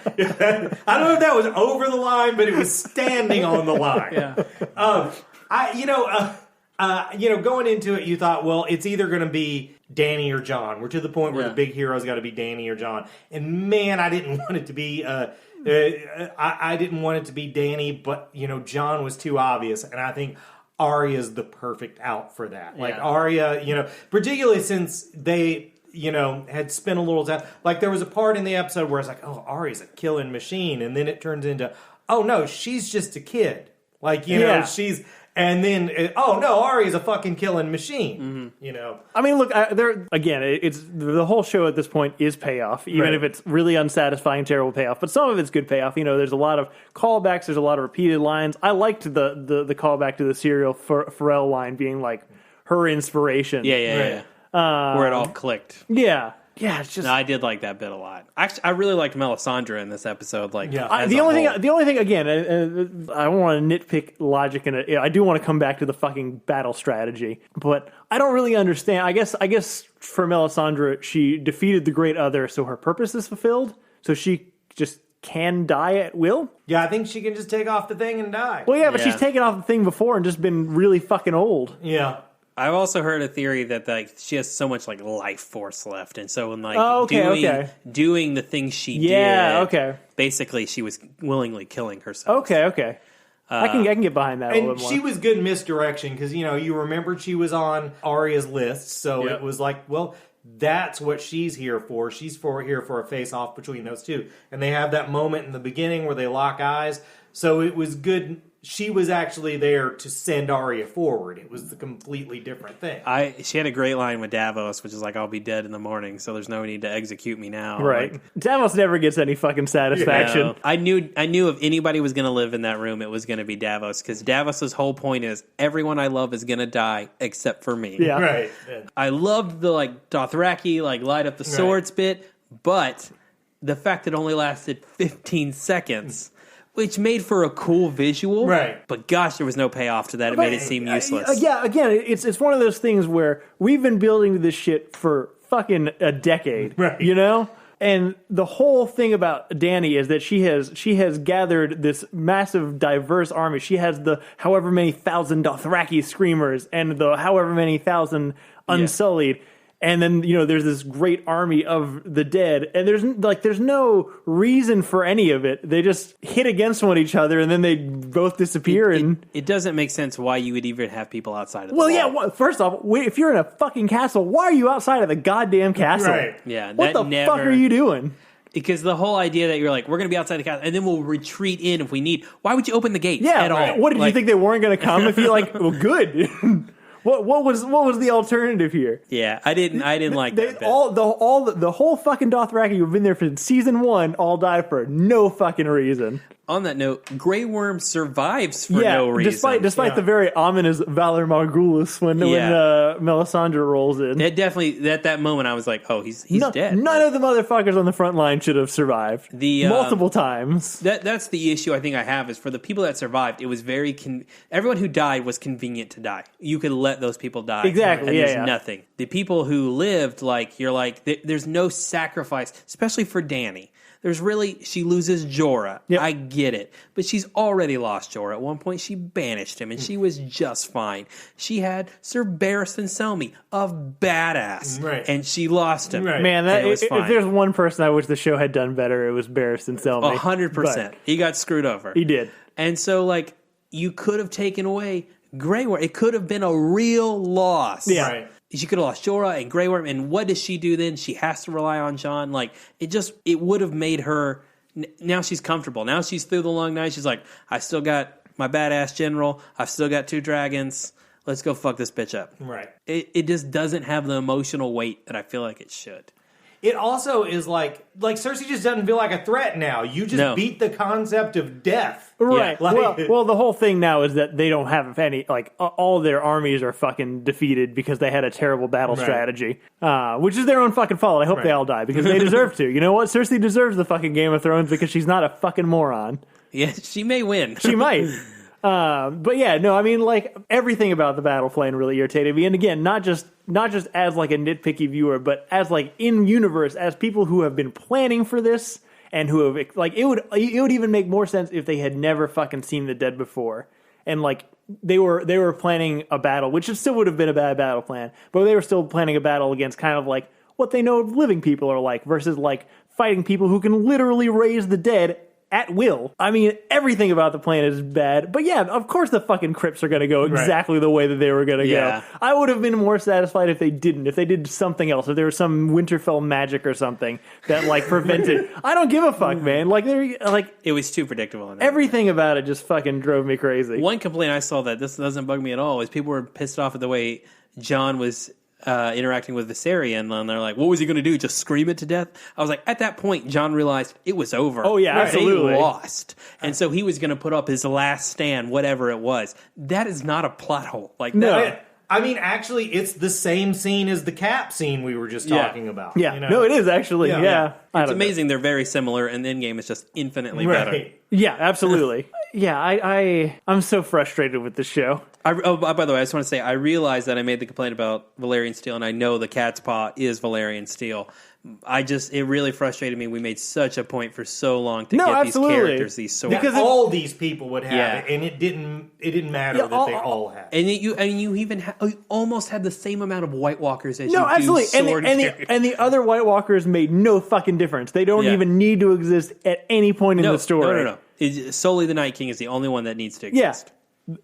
don't know if that was over the line, but it was standing on the line. Going into it, you thought, well, it's either going to be Dany or Jon. We're to the point where the big hero's got to be Dany or Jon. And man, I didn't want it to be... I didn't want it to be Dany, but, Jon was too obvious. And I think Arya's the perfect out for that. Like, Arya, particularly since they... had spent a little time. Like, there was a part in the episode where it's like, oh, Arya's a killing machine. And then it turns into, oh, no, she's just a kid. Like, she's... And then, oh, no, Arya's a fucking killing machine. I mean, look, it's the whole show at this point is payoff, even if it's really unsatisfying, terrible payoff. But some of it's good payoff. There's a lot of callbacks. There's a lot of repeated lines. I liked the callback to the serial Pharrell line being, like, her inspiration. Yeah. Where it all clicked. Yeah, it's just. No, I did like that bit a lot. Actually, I really liked Melisandre in this episode. Like, the only thing, again, I don't want to nitpick logic in it. I do want to come back to the fucking battle strategy, but I don't really understand. I guess for Melisandre, she defeated the Great Other, so her purpose is fulfilled. So she just can die at will. Yeah, I think she can just take off the thing and die. Well, yeah, but she's taken off the thing before and just been really fucking old. Yeah. I've also heard a theory that like she has so much like life force left, and so when doing the things she did, basically she was willingly killing herself. Okay. I can get behind that a little bit more. She was good misdirection because you remembered she was on Arya's list, so it was like, well, that's what she's here for. She's here for a face-off between those two. And they have that moment in the beginning where they lock eyes. So it was good. She was actually there to send Arya forward. It was a completely different thing. She had a great line with Davos, which is like, I'll be dead in the morning, so there's no need to execute me now. Right. Like, Davos never gets any fucking satisfaction. no. I knew if anybody was going to live in that room, it was going to be Davos, because Davos's whole point is everyone I love is going to die except for me. Yeah. Right. I loved the Dothraki light up the swords bit, but the fact it only lasted 15 seconds, which made for a cool visual. Right. But gosh, there was no payoff to that. It made it seem useless. Yeah, again, it's one of those things where we've been building this shit for fucking a decade. Right. You know? And the whole thing about Dany is that she has gathered this massive, diverse army. She has the however many thousand Dothraki screamers and the however many thousand Unsullied. And then, there's this great army of the dead, and there's no reason for any of it. They just hit against one each other, and then they both disappear. It doesn't make sense why you would even have people outside of the wall. Yeah, first off, if you're in a fucking castle, why are you outside of the goddamn castle? Right. Yeah, What the fuck are you doing? Because the whole idea that you're like, we're going to be outside the castle, and then we'll retreat in if we need. Why would you open the gates at all? What did you think they weren't going to come? If you're like, well, good. What was the alternative here? Yeah, I didn't like that bit. The whole fucking Dothraki who've been there for season 1 all died for no fucking reason. On that note, Grey Worm survives for no reason. Despite the very ominous Valar Morghulis when Melisandre rolls in. It definitely, at that moment, I was like, oh, he's dead. None of the motherfuckers on the front line should have survived. Multiple times. That's the issue I think I have, is for the people that survived, it was very... everyone who died was convenient to die. You could let those people die. Exactly, and there's nothing. The people who lived, there's no sacrifice, especially for Dany. She loses Jorah. Yep. I get it. But she's already lost Jorah. At one point, she banished him, and she was just fine. She had Sir Barristan Selmy, a badass, and she lost him. Right. Man, if there's one person I wish the show had done better, it was Barristan Selmy. 100%. He got screwed over. He did. And so, you could have taken away Grey Worm. It could have been a real loss. Yeah. Right. She could have lost Jorah and Grey Worm, and what does she do then? She has to rely on Jon. It would have made her... Now she's comfortable. Now she's through the long night. She's like, I still got my badass general. I've still got 2 dragons. Let's go fuck this bitch up. Right. It just doesn't have the emotional weight that I feel like it should. It also is like Cersei just doesn't feel like a threat now. You just beat the concept of death. Right. Yeah. Well, the whole thing now is that they don't have any, all their armies are fucking defeated because they had a terrible battle strategy, which is their own fucking fault. I hope they all die because they deserve to. You know what? Cersei deserves the fucking Game of Thrones because she's not a fucking moron. Yeah, she may win. She might. But yeah, no, I mean, everything about the battle plan really irritated me. And again, not just as a nitpicky viewer, but as in universe, as people who have been planning for this and who have it would even make more sense if they had never fucking seen the dead before. And they were planning a battle, which still would have been a bad battle plan, but they were still planning a battle against kind of what they know living people are like versus fighting people who can literally raise the dead at will. I mean, everything about the plan is bad. But yeah, of course the fucking crypts are going to go exactly the way that they were going to go. I would have been more satisfied if they didn't. If they did something else. If there was some Winterfell magic or something that prevented. I don't give a fuck, man. It was too predictable. Everything about it just fucking drove me crazy. One complaint I saw that this doesn't bug me at all is people were pissed off at the way Jon was interacting with Viserion, and they're like, what was he going to do? Just scream it to death? I was like, at that point, Jon realized it was over. Oh, yeah, absolutely. They lost. And so he was going to put up his last stand, whatever it was. That is not a plot hole. No. I mean, actually, it's the same scene as the Cap scene we were just talking about. Yeah, no, it is actually. Yeah. It's amazing. They're very similar, and Endgame is just infinitely better. Yeah, absolutely. Yeah, I'm so frustrated with this show. By the way, I just want to say, I realized that I made the complaint about Valyrian steel, and I know the cat's paw is Valyrian steel. It really frustrated me. We made such a point for so long to get these characters these swords. Because all these people would have it, and it didn't matter that they all had it. And you almost had the same amount of White Walkers as you absolutely. do sword and the other White Walkers made no fucking difference. They don't even need to exist at any point in the story. No. Solely the Night King is the only one that needs to exist. Yeah.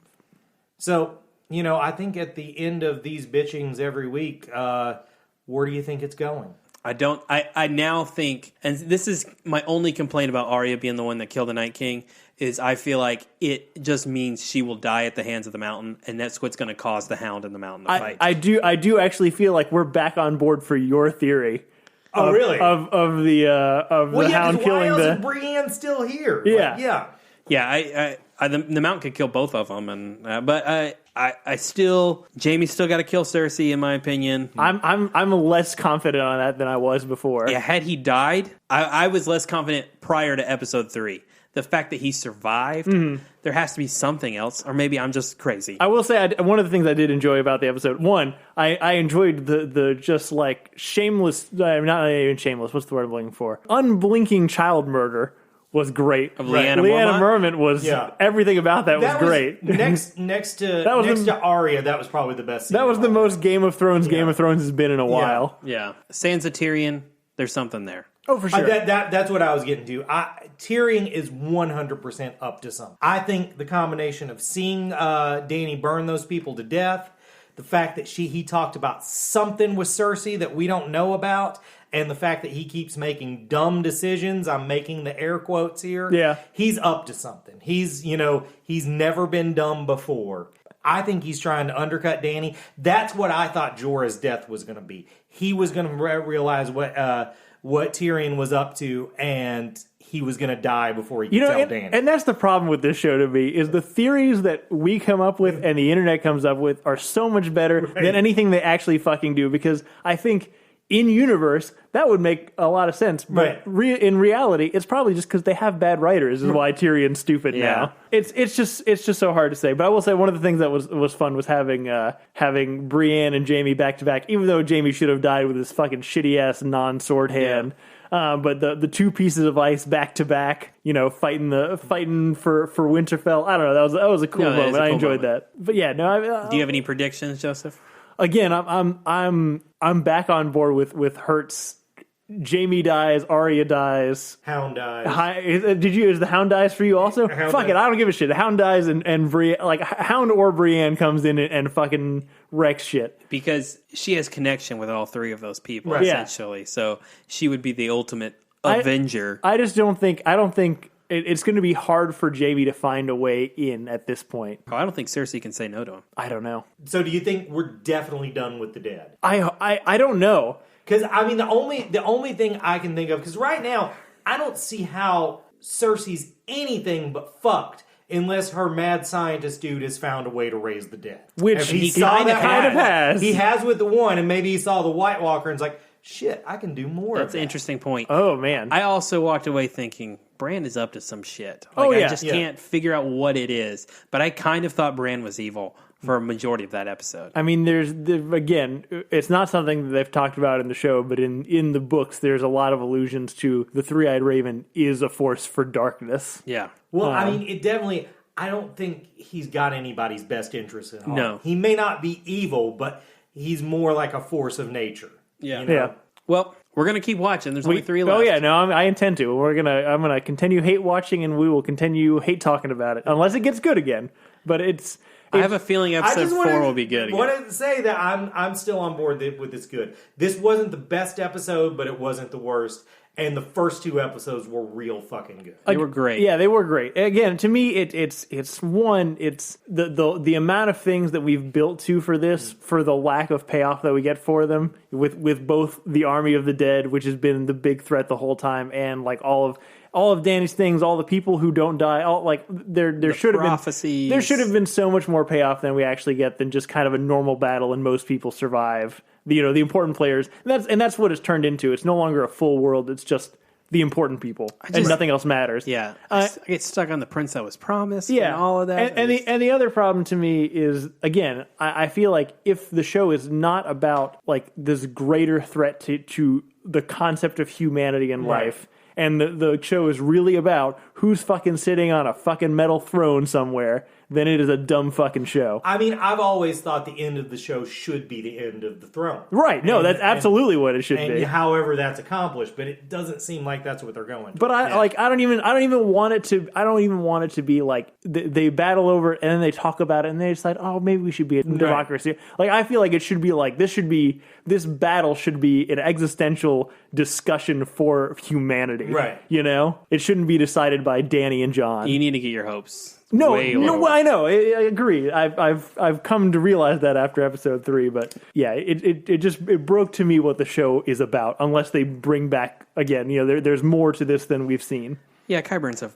So, I think at the end of these bitchings every week, Where do you think it's going? I don't. I now think, and this is my only complaint about Arya being the one that killed the Night King, is I feel like it just means she will die at the hands of the Mountain, and that's what's going to cause the Hound and the Mountain to fight. I do actually feel like we're back on board for your theory. Oh, really? Of the Hound killing why the. else is Brienne still here? Yeah. The Mountain could kill both of them, but I still, Jaime's still got to kill Cersei, in my opinion. I'm less confident on that than I was before. Yeah, had he died, I was less confident prior to episode 3. The fact that he survived, there has to be something else, or maybe I'm just crazy. I will say, one of the things I did enjoy about the episode, one, I enjoyed the just like shameless, not even shameless, what's the word I'm looking for? Unblinking child murder was great. Of Lyanna Mormont was, everything about that was great. next to Arya, that was probably the best scene. That was the most Game of Thrones has been in a while. Yeah. Sansa Tyrion, there's something there. Oh, for sure. That's what I was getting to. Tyrion is 100% up to something. I think the combination of seeing Dany burn those people to death, the fact that he talked about something with Cersei that we don't know about, and the fact that he keeps making dumb decisions, I'm making the air quotes here. Yeah. He's up to something. He's never been dumb before. I think he's trying to undercut Dany. That's what I thought Jorah's death was going to be. He was going to realize what Tyrion was up to, and he was going to die before he could tell Dany. And that's the problem with this show to me, is the theories that we come up with and the internet comes up with are so much better than anything they actually fucking do, because I think in universe, that would make a lot of sense. But in reality, it's probably just because they have bad writers is why Tyrion's stupid now. It's just so hard to say. But I will say one of the things that was fun was having Brienne and Jaime back to back, even though Jaime should have died with his fucking shitty ass non-sword hand. But the two pieces of ice back to back, fighting for Winterfell. I don't know. That was a cool moment. I enjoyed that. But yeah, no. Do you have any predictions, Joseph? Again, I'm back on board with Hurts. Jaime dies, Arya dies, Hound dies. Is the Hound dies for you also? Fuck it, I don't give a shit. The Hound dies and Brienne, Hound or Brienne comes in and fucking wrecks shit. Because she has connection with all three of those people, essentially. So she would be the ultimate Avenger. I don't think it's going to be hard for Jaime to find a way in at this point. I don't think Cersei can say no to him. I don't know. So do you think we're definitely done with the dead? I don't know. Because, the only thing I can think of, because right now, I don't see how Cersei's anything but fucked unless her mad scientist dude has found a way to raise the dead. Which he kind of has. He has with the one, and maybe he saw the White Walker and is like, shit, I can do more That's of that. an interesting point. Oh, man. I also walked away thinking, Bran is up to some shit. I just can't figure out what it is. But I kind of thought Bran was evil for a majority of that episode. I mean, again, it's not something that they've talked about in the show, but in the books, there's a lot of allusions to the Three-Eyed Raven is a force for darkness. Yeah. Well, it definitely, I don't think he's got anybody's best interest in heart. No. He may not be evil, but he's more like a force of nature. Yeah. Yeah. Well, we're going to keep watching. There's only 3 left. Oh, yeah, no, I intend to. I'm going to continue hate watching, and we will continue hate talking about it, unless it gets good again. But I have a feeling episode 4 will be good again. I wanted to say that I'm still on board with this good. This wasn't the best episode, but it wasn't the worst. And the first 2 episodes were real fucking good. They were great. Yeah, they were great. Again, to me, it's the amount of things that we've built to for this, for the lack of payoff that we get for them, with both the Army of the Dead, which has been the big threat the whole time, and like all of Dany's things, all the people who don't die, there should have been so much more payoff than we actually get than just kind of a normal battle and most people survive. The important players, and that's what it's turned into. It's no longer a full world. It's just the important people, and nothing else matters. Yeah, I get stuck on the prince that was promised. Yeah, and all of that. And the other problem to me is, again, I feel like if the show is not about like this greater threat to the concept of humanity and life, and the show is really about who's fucking sitting on a fucking metal throne somewhere, then it is a dumb fucking show. I mean, I've always thought the end of the show should be the end of the throne. Right. No, that's absolutely what it should be. However that's accomplished, but it doesn't seem like that's what they're going to. But I don't even want it to be like they battle over it and then they talk about it and they decide, oh, maybe we should be a democracy. Right. Like, I feel like it should be like this battle should be an existential discussion for humanity. Right. You know? It shouldn't be decided by Danny and John. You need to get your hopes. No, I know. I agree. I've come to realize that after episode 3, but yeah, it broke to me what the show is about. Unless they bring back again, you know, there's more to this than we've seen. Yeah, Qyburn's a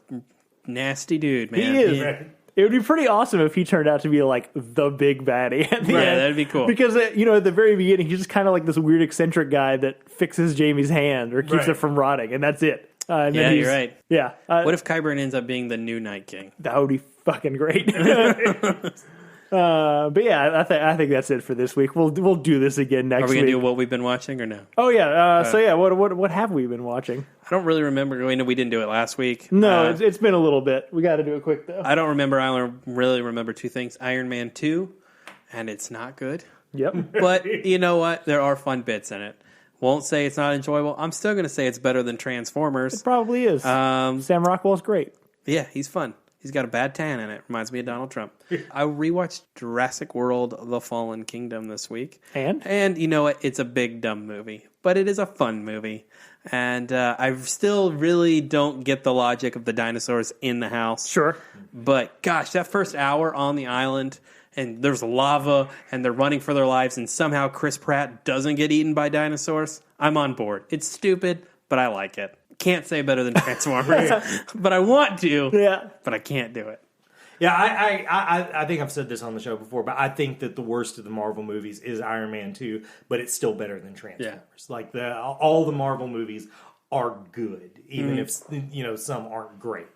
nasty dude, man. He is. Yeah. It would be pretty awesome if he turned out to be like the big baddie at the end. That'd be cool. Because you know, at the very beginning, he's just kind of like this weird eccentric guy that fixes Jamie's hand or keeps it from rotting, and that's it. And yeah, you're right. Yeah. What if Qyburn ends up being the new Night King? That would be fucking great. But yeah, I think that's it for this week. We'll do this again next week. Are we gonna do what we've been watching or no? Oh yeah. So yeah, what have we been watching? I don't really remember. We didn't do it last week. No, it's been a little bit. We got to do it quick though. I don't remember. I really remember 2 things: Iron Man 2, and it's not good. Yep. But you know what? There are fun bits in it. Won't say it's not enjoyable. I'm still going to say it's better than Transformers. It probably is. Sam Rockwell's great. Yeah, he's fun. He's got a bad tan in it. Reminds me of Donald Trump. I rewatched Jurassic World: The Fallen Kingdom this week. And you know what? It's a big, dumb movie. But it is a fun movie. And I still really don't get the logic of the dinosaurs in the house. Sure. But gosh, that first hour on the island... and there's lava, and they're running for their lives, and somehow Chris Pratt doesn't get eaten by dinosaurs, I'm on board. It's stupid, but I like it. Can't say better than Transformers, but I want to, but I can't do it. Yeah, I think I've said this on the show before, but I think that the worst of the Marvel movies is Iron Man 2, but it's still better than Transformers. Yeah. Like, all the Marvel movies are good, even if, you know, some aren't great.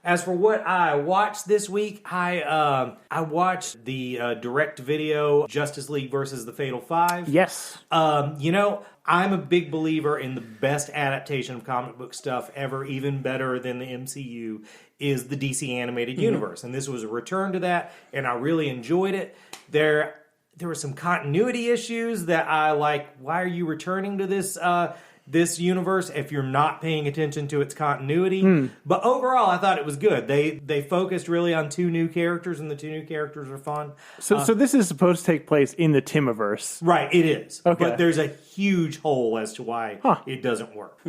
As for what I watched this week, I watched the direct video Justice League versus the Fatal Five. Yes. You know, I'm a big believer in the best adaptation of comic book stuff ever, even better than the MCU, is the DC animated universe. And this was a return to that, and I really enjoyed it. There were some continuity issues that I like. Why are you returning to this universe if you're not paying attention to its continuity? But overall, I thought it was good. They focused really on 2 new characters, and the 2 new characters are fun. So this is supposed to take place in the Timiverse. Right, it is. Okay. But there's a huge hole as to why it doesn't work.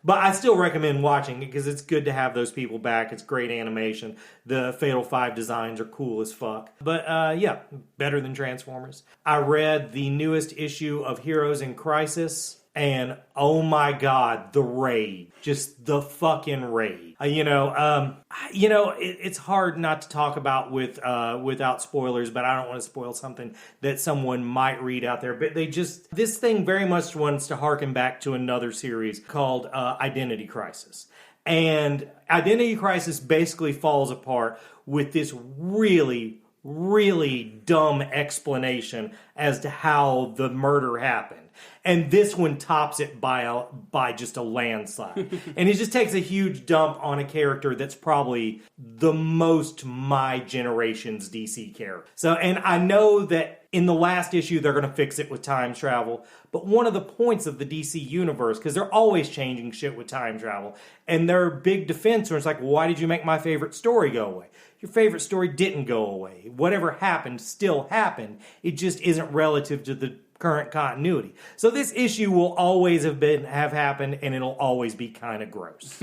But I still recommend watching it because it's good to have those people back. It's great animation. The Fatal 5 designs are cool as fuck. But yeah, better than Transformers. I read the newest issue of Heroes in Crisis. And oh my God, the raid, just the fucking raid. It's hard not to talk about without spoilers, but I don't want to spoil something that someone might read out there. But this thing very much wants to harken back to another series called Identity Crisis. And Identity Crisis basically falls apart with this really, really dumb explanation as to how the murder happened. And this one tops it by just a landslide. And it just takes a huge dump on a character that's probably the most my generation's DC character. So, and I know that in the last issue they're going to fix it with time travel. But one of the points of the DC universe, because they're always changing shit with time travel, and their big defense is like, why did you make my favorite story go away? Your favorite story didn't go away. Whatever happened still happened. It just isn't relative to the current continuity. So this issue will always have happened, and it'll always be kind of gross.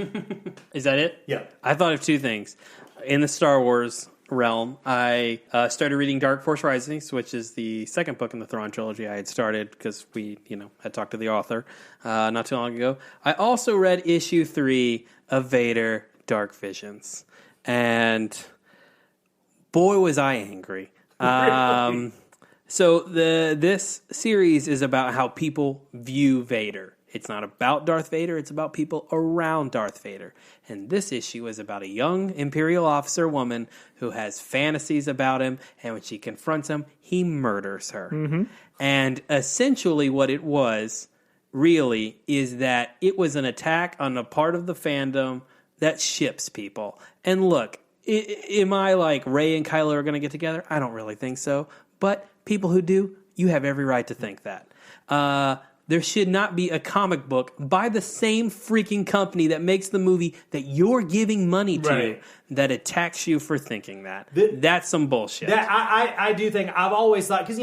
Is that it? Yeah. I thought of 2 things. In the Star Wars realm, I started reading Dark Force Risings, which is the second book in the Thrawn trilogy I had started because we, had talked to the author not too long ago. I also read issue 3 of Vader Dark Visions, and boy was I angry. Really? So this series is about how people view Vader. It's not about Darth Vader, it's about people around Darth Vader. And this issue is about a young Imperial officer woman who has fantasies about him, and when she confronts him, he murders her. Mm-hmm. And essentially what it was, really, is that it was an attack on a part of the fandom that ships people. And look, am I like Rey and Kylo are going to get together? I don't really think so. But people who do, you have every right to think that. There should not be a comic book by the same freaking company that makes the movie that you're giving money to that attacks you for thinking that. That's some bullshit. I do think, I've always thought, because,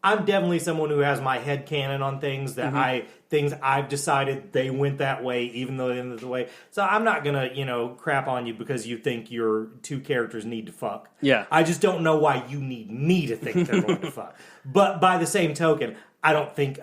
I'm definitely someone who has my head canon on things that things I've decided they went that way, even though they ended the way. So I'm not going to, crap on you because you think your two characters need to fuck. Yeah. I just don't know why you need me to think they're going to fuck. But by the same token, I don't think,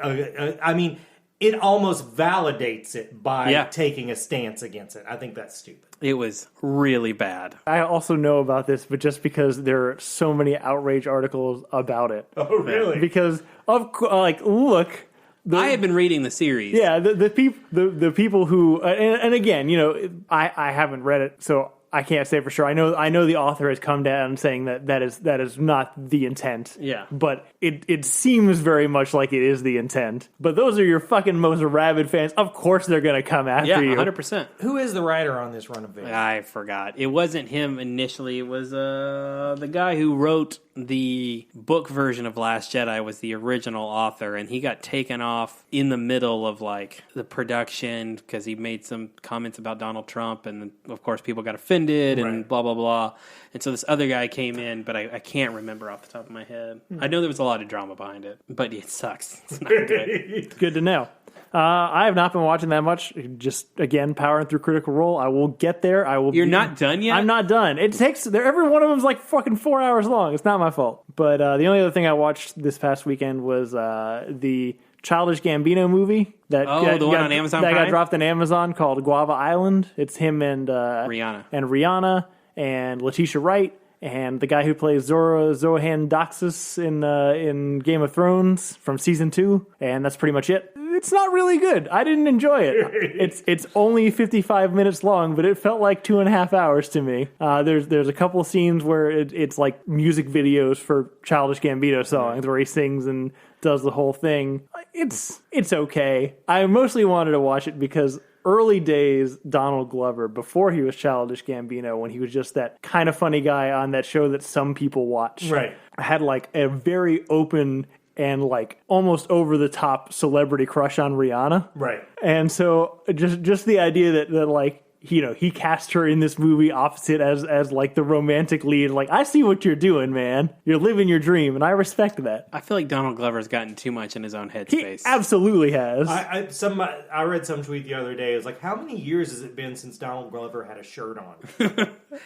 it almost validates it by taking a stance against it. I think that's stupid. It was really bad. I also know about this, but just because there are so many outrage articles about it. Oh, really? Because look. I have been reading the series. Yeah, the people who and again, I haven't read it, so I can't say for sure. I know the author has come down saying that is not the intent. Yeah. But it seems very much like it is the intent. But those are your fucking most rabid fans. Of course they're going to come after you. 100%. Who is the writer on this run of videos? I forgot. It wasn't him initially. It was the guy who wrote the book version of Last Jedi was the original author, and he got taken off in the middle of like the production because he made some comments about Donald Trump, and of course people got offended and blah blah blah. And so this other guy came in, but I can't remember off the top of my head. I know there was a lot of drama behind it, but it sucks. It's not good. It's good to know. I have not been watching that much. Just again, powering through Critical Role. I will get there. You're not done yet? I'm not done. It takes. Every one of them is like fucking 4 hours long. It's not my fault. But the only other thing I watched this past weekend was the Childish Gambino movie the one on Amazon that Prime? got dropped on Amazon called Guava Island. It's him and Rihanna and Letitia Wright. And the guy who plays Zohan Doxus in Game of Thrones from season 2, and that's pretty much it. It's not really good. I didn't enjoy it. It's only 55 minutes long, but it felt like 2.5 hours to me. There's a couple scenes where it's like music videos for Childish Gambino songs where he sings and does the whole thing. It's okay. I mostly wanted to watch it because early days Donald Glover, before he was Childish Gambino, when he was just that kind of funny guy on that show that some people watch, had like a very open and like almost over the top celebrity crush on Rihanna. Right. And so just the idea that like, he cast her in this movie opposite as like the romantic lead. Like, I see what you're doing, man. You're living your dream, and I respect that. I feel like Donald Glover's gotten too much in his own headspace. He absolutely has. I read some tweet the other day. It was like, how many years has it been since Donald Glover had a shirt on?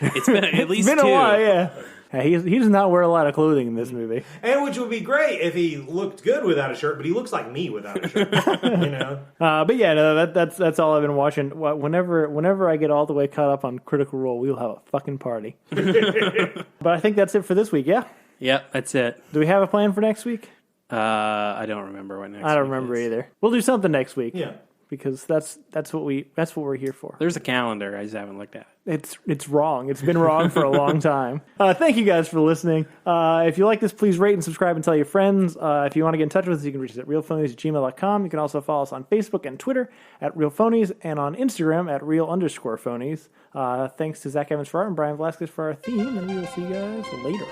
It's been at least it's been 2. a while, yeah. He does not wear a lot of clothing in this movie. And which would be great if he looked good without a shirt, but he looks like me without a shirt. But yeah, no, that's all I've been watching. Whenever I get all the way caught up on Critical Role, we'll have a fucking party. But I think that's it for this week, yeah? Yep, that's it. Do we have a plan for next week? I don't remember what next week I don't remember either. We'll do something next week. Yeah. Because that's what we're here for. There's a calendar. I just haven't looked at it. It's wrong. It's been wrong for a long time. Thank you guys for listening. If you like this, please rate and subscribe and tell your friends. If you want to get in touch with us, you can reach us at reelphonies@gmail.com. You can also follow us on Facebook and Twitter at Reel Phonies and on Instagram at Reel_Phonies. Thanks to Zach Evans for art and Brian Velasquez for our theme, and we will see you guys later.